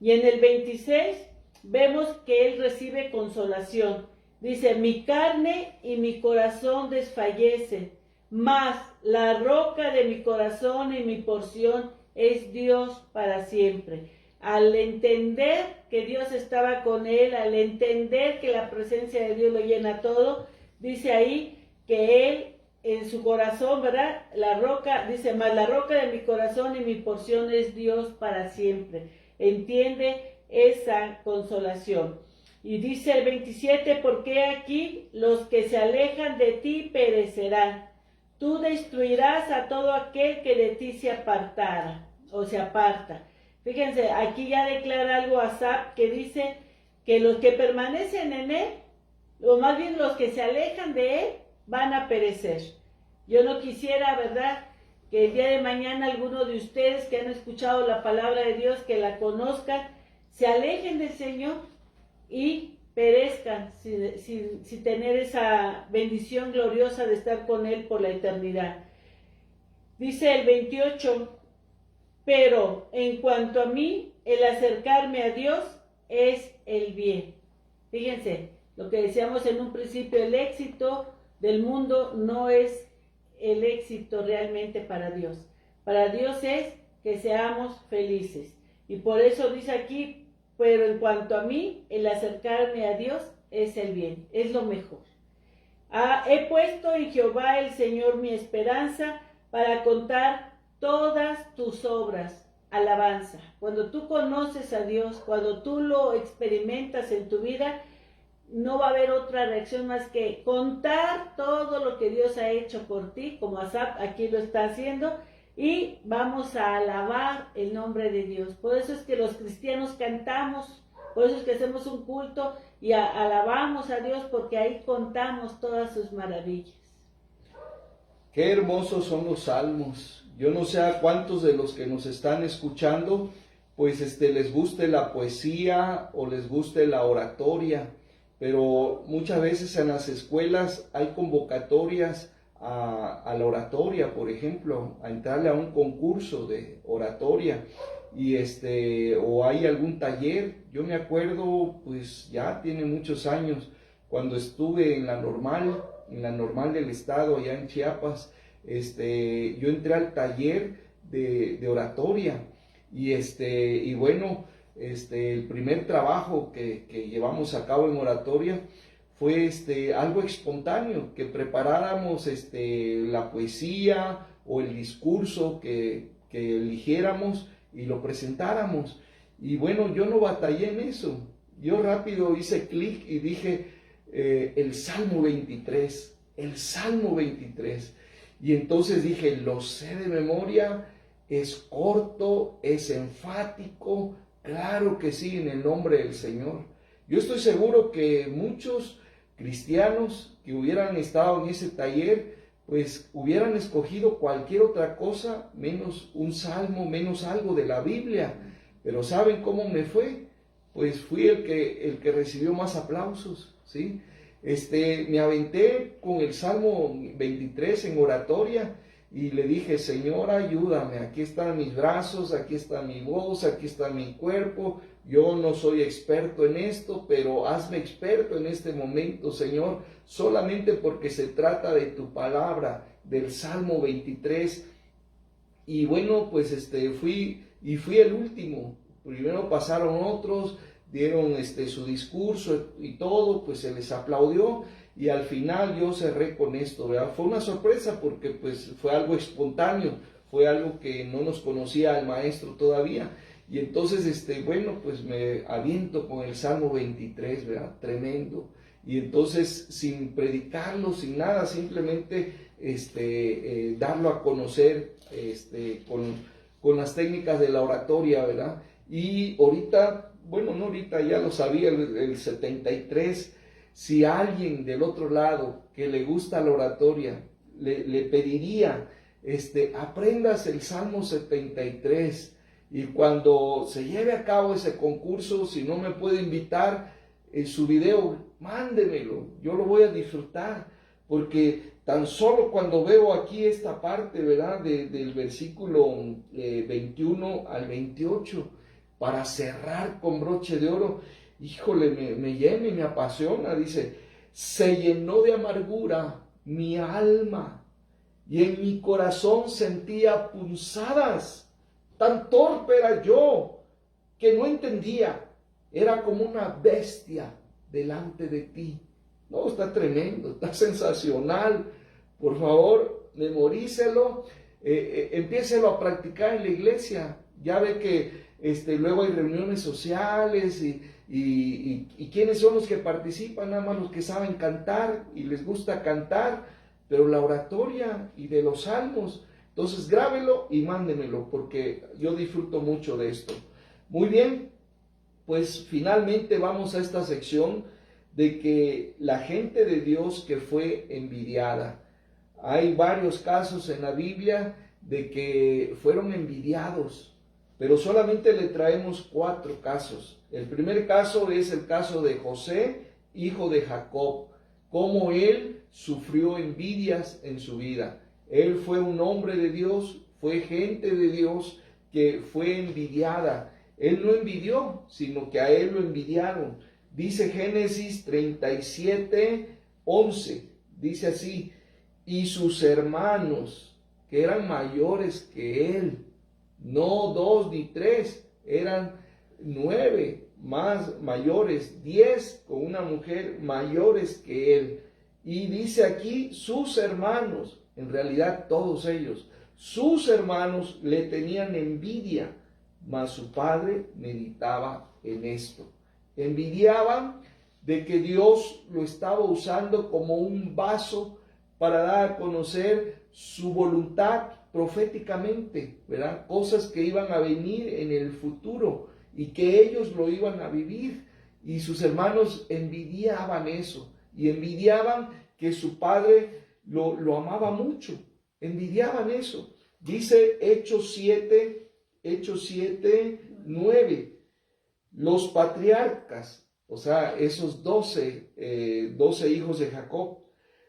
Y en el 26 vemos que él recibe consolación. Dice, mi carne y mi corazón desfallecen, mas la roca de mi corazón y mi porción es Dios para siempre. al entender que Dios estaba con él, al entender que la presencia de Dios lo llena todo, dice ahí que él en su corazón, ¿verdad? La roca, dice más, la roca de mi corazón y mi porción es Dios para siempre. Entiende esa consolación. Y dice el 27, porque aquí los que se alejan de ti perecerán. Tú destruirás a todo aquel que de ti se apartara o se aparta. Fíjense, aquí ya declara algo Asaf que dice que los que permanecen en él, o más bien los que se alejan de él, van a perecer. Yo no quisiera, ¿verdad?, que el día de mañana alguno de ustedes que han escuchado la palabra de Dios, que la conozcan, se alejen del Señor y perezcan sin tener esa bendición gloriosa de estar con Él por la eternidad. Dice el 28, pero en cuanto a mí, el acercarme a Dios es el bien. Fíjense, lo que decíamos en un principio, el éxito del mundo no es el éxito realmente para Dios. Para Dios es que seamos felices. Y por eso dice aquí, pero en cuanto a mí, el acercarme a Dios es el bien, es lo mejor. He puesto en Jehová el Señor mi esperanza para contar todas tus obras. Alabanza. Cuando tú conoces a Dios, cuando tú lo experimentas en tu vida, no va a haber otra reacción más que contar todo lo que Dios ha hecho por ti, como Asaf aquí lo está haciendo, y vamos a alabar el nombre de Dios. Por eso es que los cristianos cantamos, por eso es que hacemos un culto y alabamos a Dios, porque ahí contamos todas sus maravillas. Qué hermosos son los salmos. Yo no sé a cuántos de los que nos están escuchando, pues les guste la poesía o les guste la oratoria, pero muchas veces en las escuelas hay convocatorias a la oratoria, por ejemplo, a entrarle a un concurso de oratoria, y o hay algún taller. Yo me acuerdo, pues ya tiene muchos años, cuando estuve en la normal del estado, allá en Chiapas, yo entré al taller de oratoria, y bueno, el primer trabajo que llevamos a cabo en oratoria fue algo espontáneo, que preparáramos la poesía o el discurso que eligiéramos y lo presentáramos. Y bueno, yo no batallé en eso. Yo rápido hice clic y dije el Salmo 23, el Salmo 23. Y entonces dije, lo sé de memoria, es corto, es enfático, claro que sí, en el nombre del Señor. Yo estoy seguro que muchos cristianos que hubieran estado en ese taller, pues hubieran escogido cualquier otra cosa, menos un salmo, menos algo de la Biblia. Pero ¿saben cómo me fue? Pues fui el que recibió más aplausos, ¿sí? Me aventé con el Salmo 23 en oratoria y le dije, Señor, ayúdame, aquí están mis brazos, aquí está mi voz, aquí está mi cuerpo. Yo no soy experto en esto, pero hazme experto en este momento, Señor, solamente porque se trata de tu palabra, del Salmo 23. Y bueno, pues fui el último. Primero pasaron otros, dieron su discurso y todo, pues se les aplaudió, y al final yo cerré con esto, ¿verdad? Fue una sorpresa porque pues fue algo espontáneo, fue algo que no nos conocía el maestro todavía. Y entonces, bueno, pues me aviento con el Salmo 23, ¿verdad? Tremendo. Y entonces, sin predicarlo, sin nada, simplemente darlo a conocer con las técnicas de la oratoria, ¿verdad? Y ahorita, bueno, no ahorita, ya lo sabía, el 73, si alguien del otro lado que le gusta la oratoria, le pediría, aprendas el Salmo 73, y cuando se lleve a cabo ese concurso, si no me puede invitar en su video, mándemelo, yo lo voy a disfrutar, porque tan solo cuando veo aquí esta parte, ¿verdad?, del versículo 21 al 28, para cerrar con broche de oro, híjole, me llena y me apasiona. Dice, se llenó de amargura mi alma, y en mi corazón sentía punzadas. Tan torpe era yo que no entendía, era como una bestia delante de ti. No, está tremendo, está sensacional. Por favor, memorícelo, empiécelo a practicar en la iglesia. Ya ve que luego hay reuniones sociales y ¿quiénes son los que participan? Nada más los que saben cantar y les gusta cantar, pero la oratoria y de los salmos. Entonces grábelo y mándemelo, porque yo disfruto mucho de esto. Muy bien, pues finalmente vamos a esta sección de que la gente de Dios que fue envidiada. Hay varios casos en la Biblia de que fueron envidiados, pero solamente le traemos 4 casos. El primer caso es el caso de José, hijo de Jacob, cómo él sufrió envidias en su vida. Él fue un hombre de Dios, fue gente de Dios que fue envidiada. Él no envidió, sino que a él lo envidiaron. Dice Génesis 37:11, dice así: y sus hermanos, que eran mayores que él, no 2 ni 3, eran 9 más mayores, 10 con una mujer mayores que él. Y dice aquí sus hermanos, en realidad todos ellos, sus hermanos le tenían envidia, mas su padre meditaba en esto. Envidiaban de que Dios lo estaba usando como un vaso para dar a conocer su voluntad proféticamente, ¿verdad? Cosas que iban a venir en el futuro y que ellos lo iban a vivir. Y sus hermanos envidiaban eso y envidiaban que su padre lo amaba mucho. Envidiaban eso. Dice Hechos 7:9. Los patriarcas, o sea, esos 12 hijos de Jacob,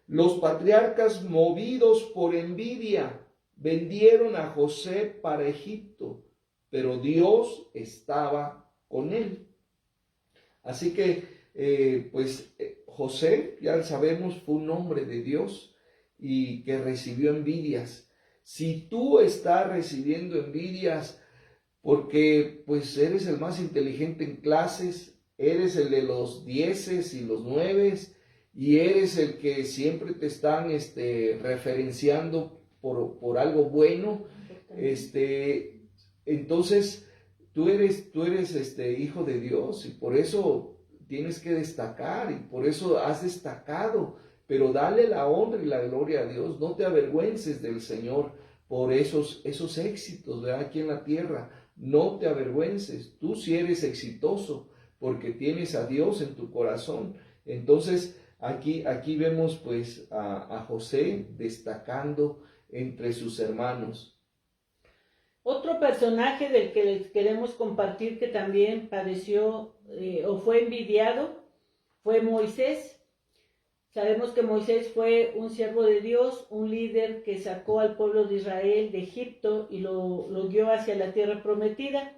los patriarcas, movidos por envidia, vendieron a José para Egipto, pero Dios estaba con él. Así que, José, ya sabemos, fue un hombre de Dios y que recibió envidias. Si tú estás recibiendo envidias porque pues eres el más inteligente en clases, eres el de los 10 y los 9 y eres el que siempre te están referenciando por algo bueno, entonces tú eres hijo de Dios y por eso tienes que destacar y por eso has destacado, pero dale la honra y la gloria a Dios, no te avergüences del Señor por esos éxitos, ¿verdad? Aquí en la tierra. No te avergüences, tú sí eres exitoso porque tienes a Dios en tu corazón. Entonces aquí vemos pues a José destacando entre sus hermanos. Otro personaje del que les queremos compartir que también padeció o fue envidiado fue Moisés. Sabemos que Moisés fue un siervo de Dios, un líder que sacó al pueblo de Israel de Egipto y lo guió hacia la tierra prometida.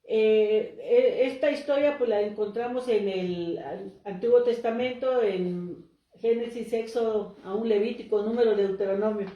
Esta historia pues la encontramos en el Antiguo Testamento, en Génesis, Éxodo, aún Levítico, Número, Deuteronomio.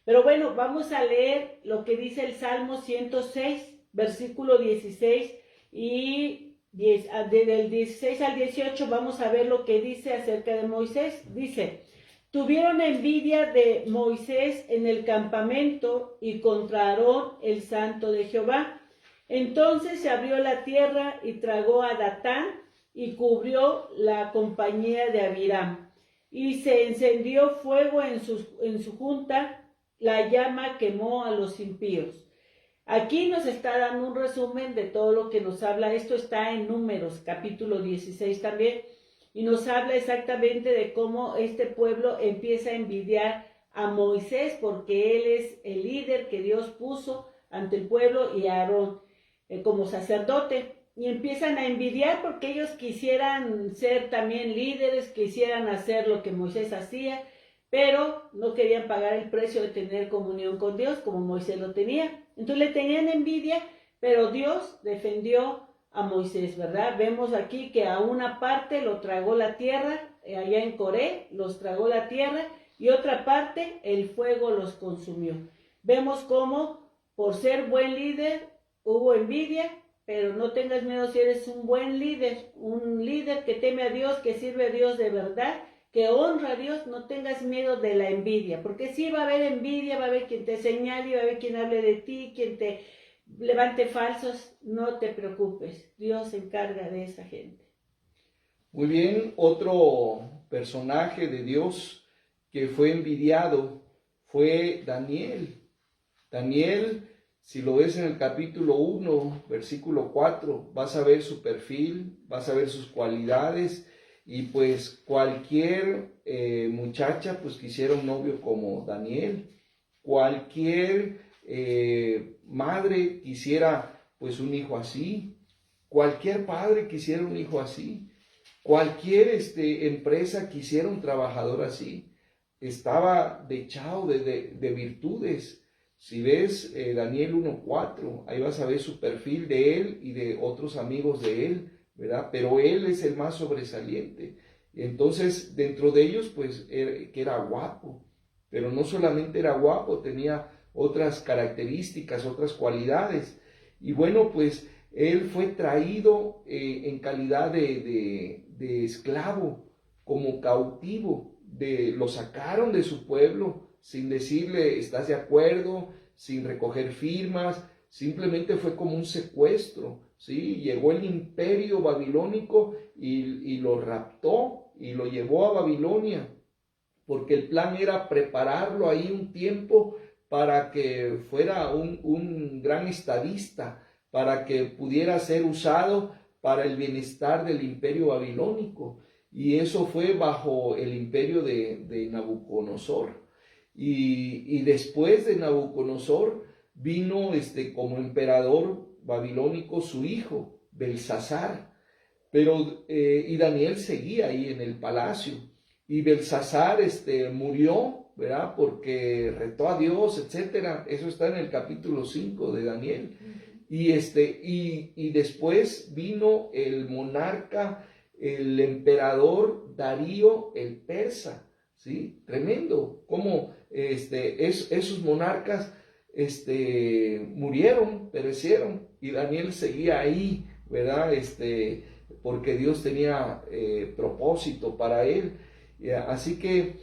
Pero bueno, vamos a leer lo que dice el Salmo 106, versículo 16 y del 16 al 18 vamos a ver lo que dice acerca de Moisés. Dice: tuvieron envidia de Moisés en el campamento y contra Aarón, el santo de Jehová. Entonces se abrió la tierra y tragó a Datán y cubrió la compañía de Abiram. Y se encendió fuego en su junta, la llama quemó a los impíos. Aquí nos está dando un resumen de todo lo que nos habla. Esto está en Números, capítulo 16 también, y nos habla exactamente de cómo este pueblo empieza a envidiar a Moisés, porque él es el líder que Dios puso ante el pueblo, y a Aarón como sacerdote, y empiezan a envidiar porque ellos quisieran ser también líderes, quisieran hacer lo que Moisés hacía, pero no querían pagar el precio de tener comunión con Dios como Moisés lo tenía. Entonces le tenían envidia, pero Dios defendió a Moisés, ¿verdad? Vemos aquí que a una parte lo tragó la tierra, allá en Coré, los tragó la tierra, y otra parte el fuego los consumió. Vemos cómo por ser buen líder hubo envidia, pero no tengas miedo si eres un buen líder, un líder que teme a Dios, que sirve a Dios de verdad, que honra a Dios. No tengas miedo de la envidia, porque sí va a haber envidia, va a haber quien te señale, va a haber quien hable de ti, quien te levante falsos. No te preocupes, Dios se encarga de esa gente. Muy bien, otro personaje de Dios que fue envidiado fue Daniel. Daniel, si lo ves en el capítulo 1, versículo 4, vas a ver su perfil, vas a ver sus cualidades, y pues cualquier muchacha pues quisiera un novio como Daniel, cualquier madre quisiera pues un hijo así, cualquier padre quisiera un hijo así, cualquier empresa quisiera un trabajador así. Estaba dechado de virtudes. Si ves Daniel 1:4, ahí vas a ver su perfil de él y de otros amigos de él, ¿verdad? Pero él es el más sobresaliente. Entonces, dentro de ellos, pues, que era guapo. Pero no solamente era guapo, tenía otras características, otras cualidades. Y bueno, pues, él fue traído en calidad de esclavo, como cautivo. Lo sacaron de su pueblo sin decirle, ¿estás de acuerdo? Sin recoger firmas, simplemente fue como un secuestro, ¿sí? Llegó el imperio babilónico y lo raptó y lo llevó a Babilonia, porque el plan era prepararlo ahí un tiempo para que fuera un gran estadista, para que pudiera ser usado para el bienestar del imperio babilónico. Y eso fue bajo el imperio de Nabucodonosor. Y después de Nabucodonosor vino como emperador babilónico su hijo, Belsasar. Y Daniel seguía ahí en el palacio. Y Belsasar murió, ¿verdad? Porque retó a Dios, etc. Eso está en el capítulo 5 de Daniel. Y después vino el monarca, el emperador Darío el persa, ¿sí? Tremendo, como esos monarcas murieron, perecieron, y Daniel seguía ahí, ¿verdad? Porque Dios tenía propósito para él. Así que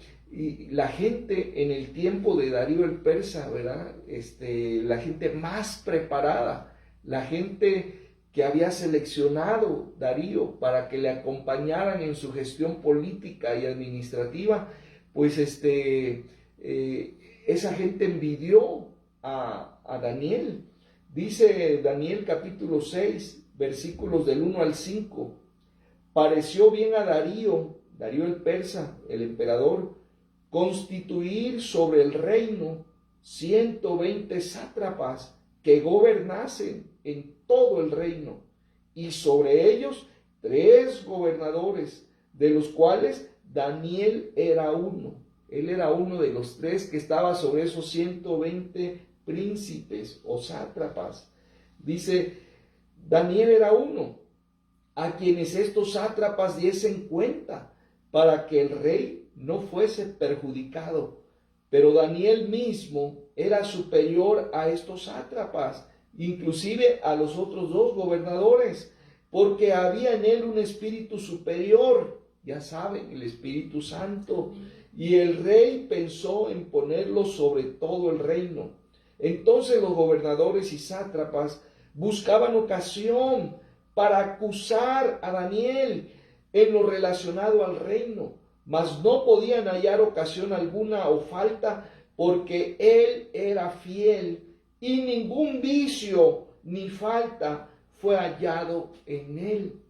la gente en el tiempo de Darío el persa, ¿verdad? La gente más preparada, la gente que había seleccionado Darío para que le acompañaran en su gestión política y administrativa, pues esa gente envidió a Daniel. Dice Daniel capítulo 6, versículos del 1 al 5, pareció bien a Darío el persa, el emperador, constituir sobre el reino 120 sátrapas que gobernasen en todo el reino, y sobre ellos 3 gobernadores, de los cuales Daniel era uno. Él era uno de los 3 que estaba sobre esos 120 príncipes o sátrapas. Dice, Daniel era uno, a quienes estos sátrapas diesen cuenta, para que el rey no fuese perjudicado. Pero Daniel mismo era superior a estos sátrapas, inclusive a los otros 2 gobernadores, porque había en él un espíritu superior, ya saben, el Espíritu Santo, y el rey pensó en ponerlo sobre todo el reino. Entonces los gobernadores y sátrapas buscaban ocasión para acusar a Daniel en lo relacionado al reino, mas no podían hallar ocasión alguna o falta, porque él era fiel y ningún vicio ni falta fue hallado en él.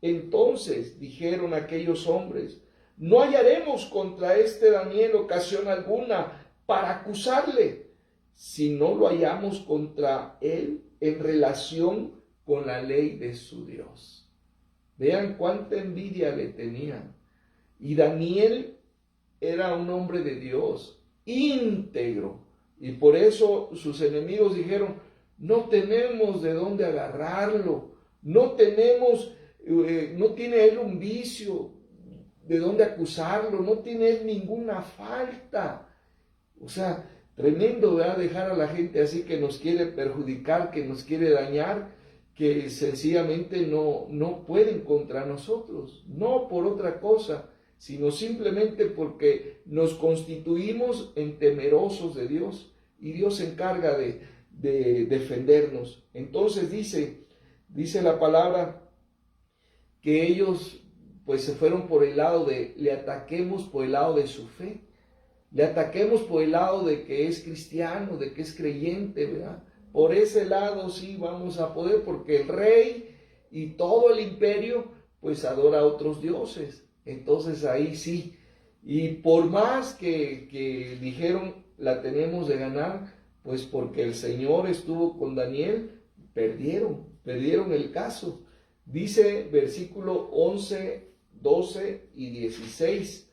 Entonces dijeron aquellos hombres, no hallaremos contra este Daniel ocasión alguna para acusarle, si no lo hallamos contra él en relación con la ley de su Dios. Vean cuánta envidia le tenían. Y Daniel era un hombre de Dios, íntegro. Y por eso sus enemigos dijeron, no tenemos de dónde agarrarlo, no tiene él un vicio de dónde acusarlo, no tiene él ninguna falta. O sea, tremendo, ¿verdad? Dejar a la gente así que nos quiere perjudicar, que nos quiere dañar, que sencillamente no pueden contra nosotros, no por otra cosa, sino simplemente porque nos constituimos en temerosos de Dios y Dios se encarga de defendernos. Entonces dice la palabra que ellos pues se fueron por el lado le ataquemos por el lado de su fe, le ataquemos por el lado de que es cristiano, de que es creyente, ¿verdad? Por ese lado sí vamos a poder, porque el rey y todo el imperio pues adora a otros dioses. Entonces ahí sí. Y por más que dijeron la tenemos de ganar, pues porque el Señor estuvo con Daniel, perdieron el caso. Dice versículo 11, 12 y 16.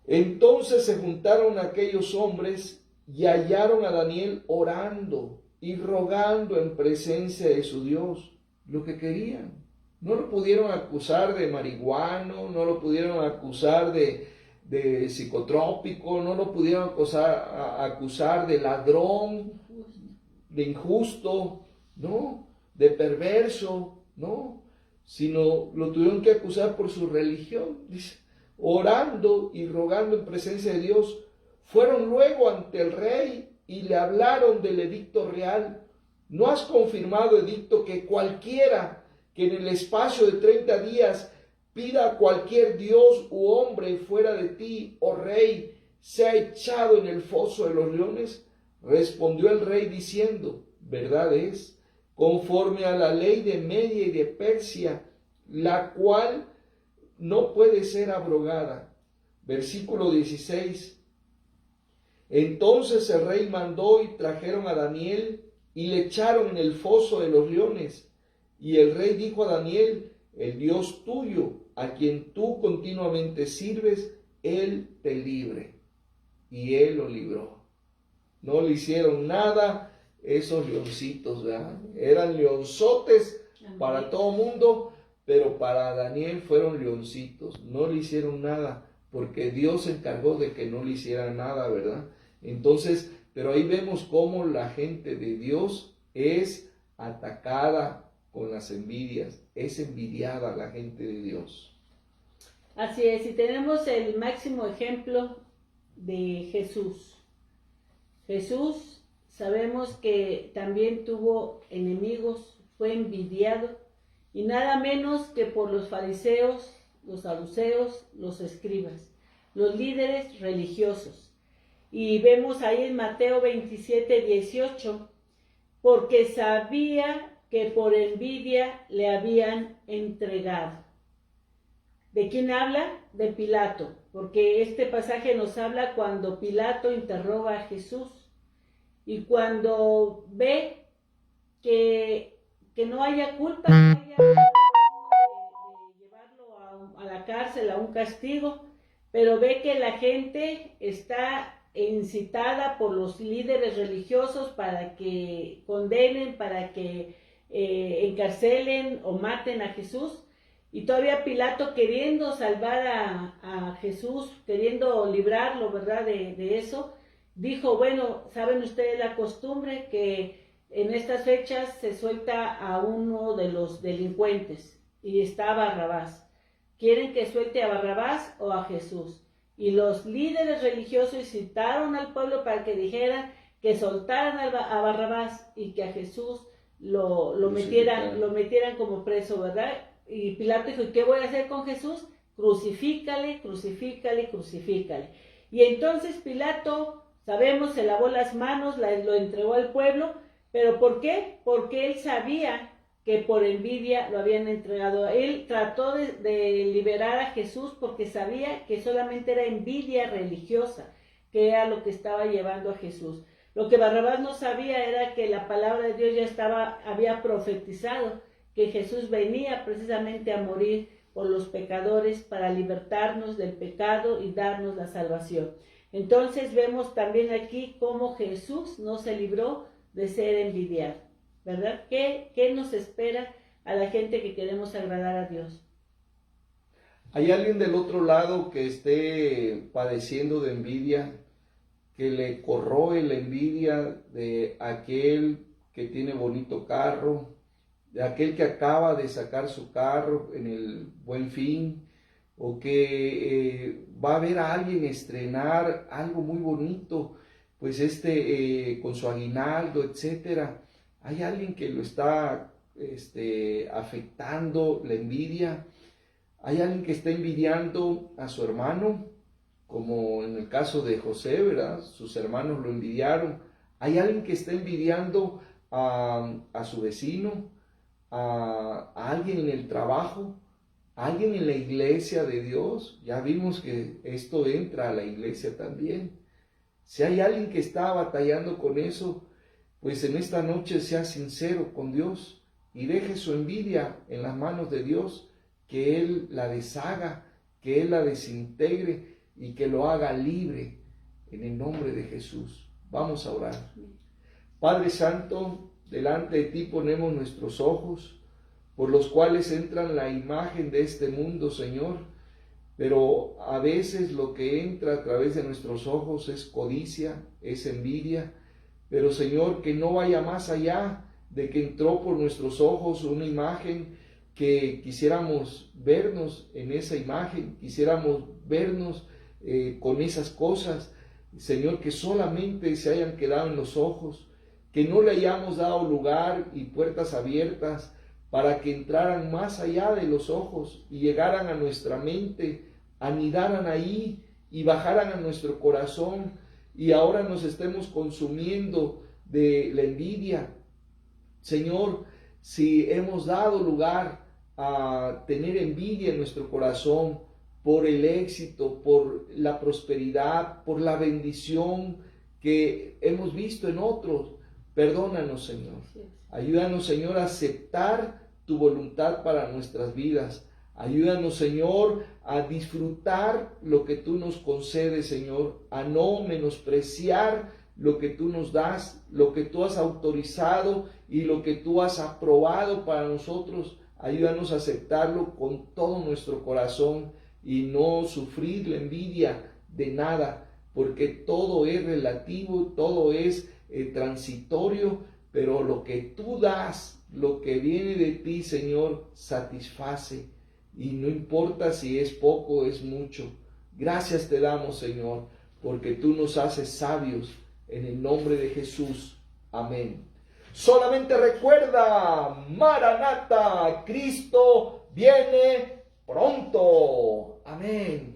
Entonces se juntaron aquellos hombres y hallaron a Daniel orando y rogando en presencia de su Dios lo que querían. No lo pudieron acusar de marihuano, no lo pudieron acusar de psicotrópico, no lo pudieron acusar de ladrón, de injusto, no, de perverso, no, sino lo tuvieron que acusar por su religión. Dice, orando y rogando en presencia de Dios, fueron luego ante el rey y le hablaron del edicto real. ¿No has confirmado, edicto, que cualquiera que en el espacio de 30 días pida a cualquier dios u hombre fuera de ti, oh rey, sea echado en el foso de los leones? Respondió el rey diciendo, verdad es, conforme a la ley de Media y de Persia, la cual no puede ser abrogada. Versículo 16. Entonces el rey mandó y trajeron a Daniel y le echaron en el foso de los leones. Y el rey dijo a Daniel, el Dios tuyo, a quien tú continuamente sirves, él te libre. Y él lo libró. No le hicieron nada esos leoncitos, ¿verdad? Eran leonzotes para todo mundo, pero para Daniel fueron leoncitos. No le hicieron nada, porque Dios se encargó de que no le hicieran nada, ¿verdad? Entonces, pero ahí vemos cómo la gente de Dios es atacada con las envidias, es envidiada la gente de Dios. Así es, y tenemos el máximo ejemplo de Jesús. Jesús sabemos que también tuvo enemigos, fue envidiado, y nada menos que por los fariseos, los saduceos, los escribas, los líderes religiosos. Y vemos ahí en Mateo 27, 18, porque sabía que por envidia le habían entregado. ¿De quién habla? De Pilato, porque este pasaje nos habla cuando Pilato interroga a Jesús y cuando ve que no haya culpa, no haya de llevarlo a la cárcel, a un castigo, pero ve que la gente está incitada por los líderes religiosos para que condenen, para que encarcelen o maten a Jesús. Y todavía Pilato, queriendo salvar a Jesús, queriendo librarlo, ¿verdad?, de eso, dijo, bueno, ¿saben ustedes la costumbre que en estas fechas se suelta a uno de los delincuentes? Y está Barrabás. ¿Quieren que suelte a Barrabás o a Jesús? Y los líderes religiosos incitaron al pueblo para que dijeran que soltaran a Barrabás y que a Jesús lo metieran como preso, ¿verdad? Y Pilato dijo, ¿y qué voy a hacer con Jesús? Crucifícale, crucifícale, crucifícale. Y entonces Pilato, sabemos, se lavó las manos, lo entregó al pueblo, ¿pero por qué? Porque él sabía que por envidia lo habían entregado. Él trató de liberar a Jesús porque sabía que solamente era envidia religiosa, que era lo que estaba llevando a Jesús. Lo que Barrabás no sabía era que la palabra de Dios ya había profetizado que Jesús venía precisamente a morir por los pecadores para libertarnos del pecado y darnos la salvación. Entonces vemos también aquí cómo Jesús no se libró de ser envidiado, ¿verdad? ¿Qué nos espera a la gente que queremos agradar a Dios? ¿Hay alguien del otro lado que esté padeciendo de envidia, que le corroe la envidia de aquel que tiene bonito carro, de aquel que acaba de sacar su carro en el Buen Fin, o que va a ver a alguien estrenar algo muy bonito, pues con su aguinaldo, etcétera. Hay alguien que lo está afectando la envidia. Hay alguien que está envidiando a su hermano, como en el caso de José, ¿verdad? Sus hermanos lo envidiaron. Hay alguien que está envidiando a su vecino, a alguien en el trabajo, a alguien en la iglesia de Dios. Ya vimos que esto entra a la iglesia también. Si hay alguien que está batallando con eso, pues en esta noche sea sincero con Dios y deje su envidia en las manos de Dios, que Él la deshaga, que Él la desintegre y que lo haga libre en el nombre de Jesús. Vamos a orar. Padre Santo, delante de ti ponemos nuestros ojos, por los cuales entran la imagen de este mundo, Señor, pero a veces lo que entra a través de nuestros ojos es codicia, es envidia, pero Señor, que no vaya más allá de que entró por nuestros ojos una imagen, que quisiéramos vernos en esa imagen, quisiéramos vernos con esas cosas, Señor, que solamente se hayan quedado en los ojos, que no le hayamos dado lugar y puertas abiertas para que entraran más allá de los ojos y llegaran a nuestra mente, anidaran ahí y bajaran a nuestro corazón, y ahora nos estemos consumiendo de la envidia. Señor, si hemos dado lugar a tener envidia en nuestro corazón por el éxito, por la prosperidad, por la bendición que hemos visto en otros, perdónanos, Señor. Ayúdanos, Señor, a aceptar tu voluntad para nuestras vidas. Ayúdanos, Señor, a disfrutar lo que tú nos concedes, Señor, a no menospreciar lo que tú nos das, lo que tú has autorizado y lo que tú has aprobado para nosotros. Ayúdanos a aceptarlo con todo nuestro corazón y no sufrir la envidia de nada, porque todo es relativo, todo es transitorio, pero lo que tú das, lo que viene de ti, Señor, satisface, y no importa si es poco o es mucho. Gracias te damos, Señor, porque tú nos haces sabios, en el nombre de Jesús. Amén. Solamente recuerda, Maranata, Cristo viene pronto. Amén.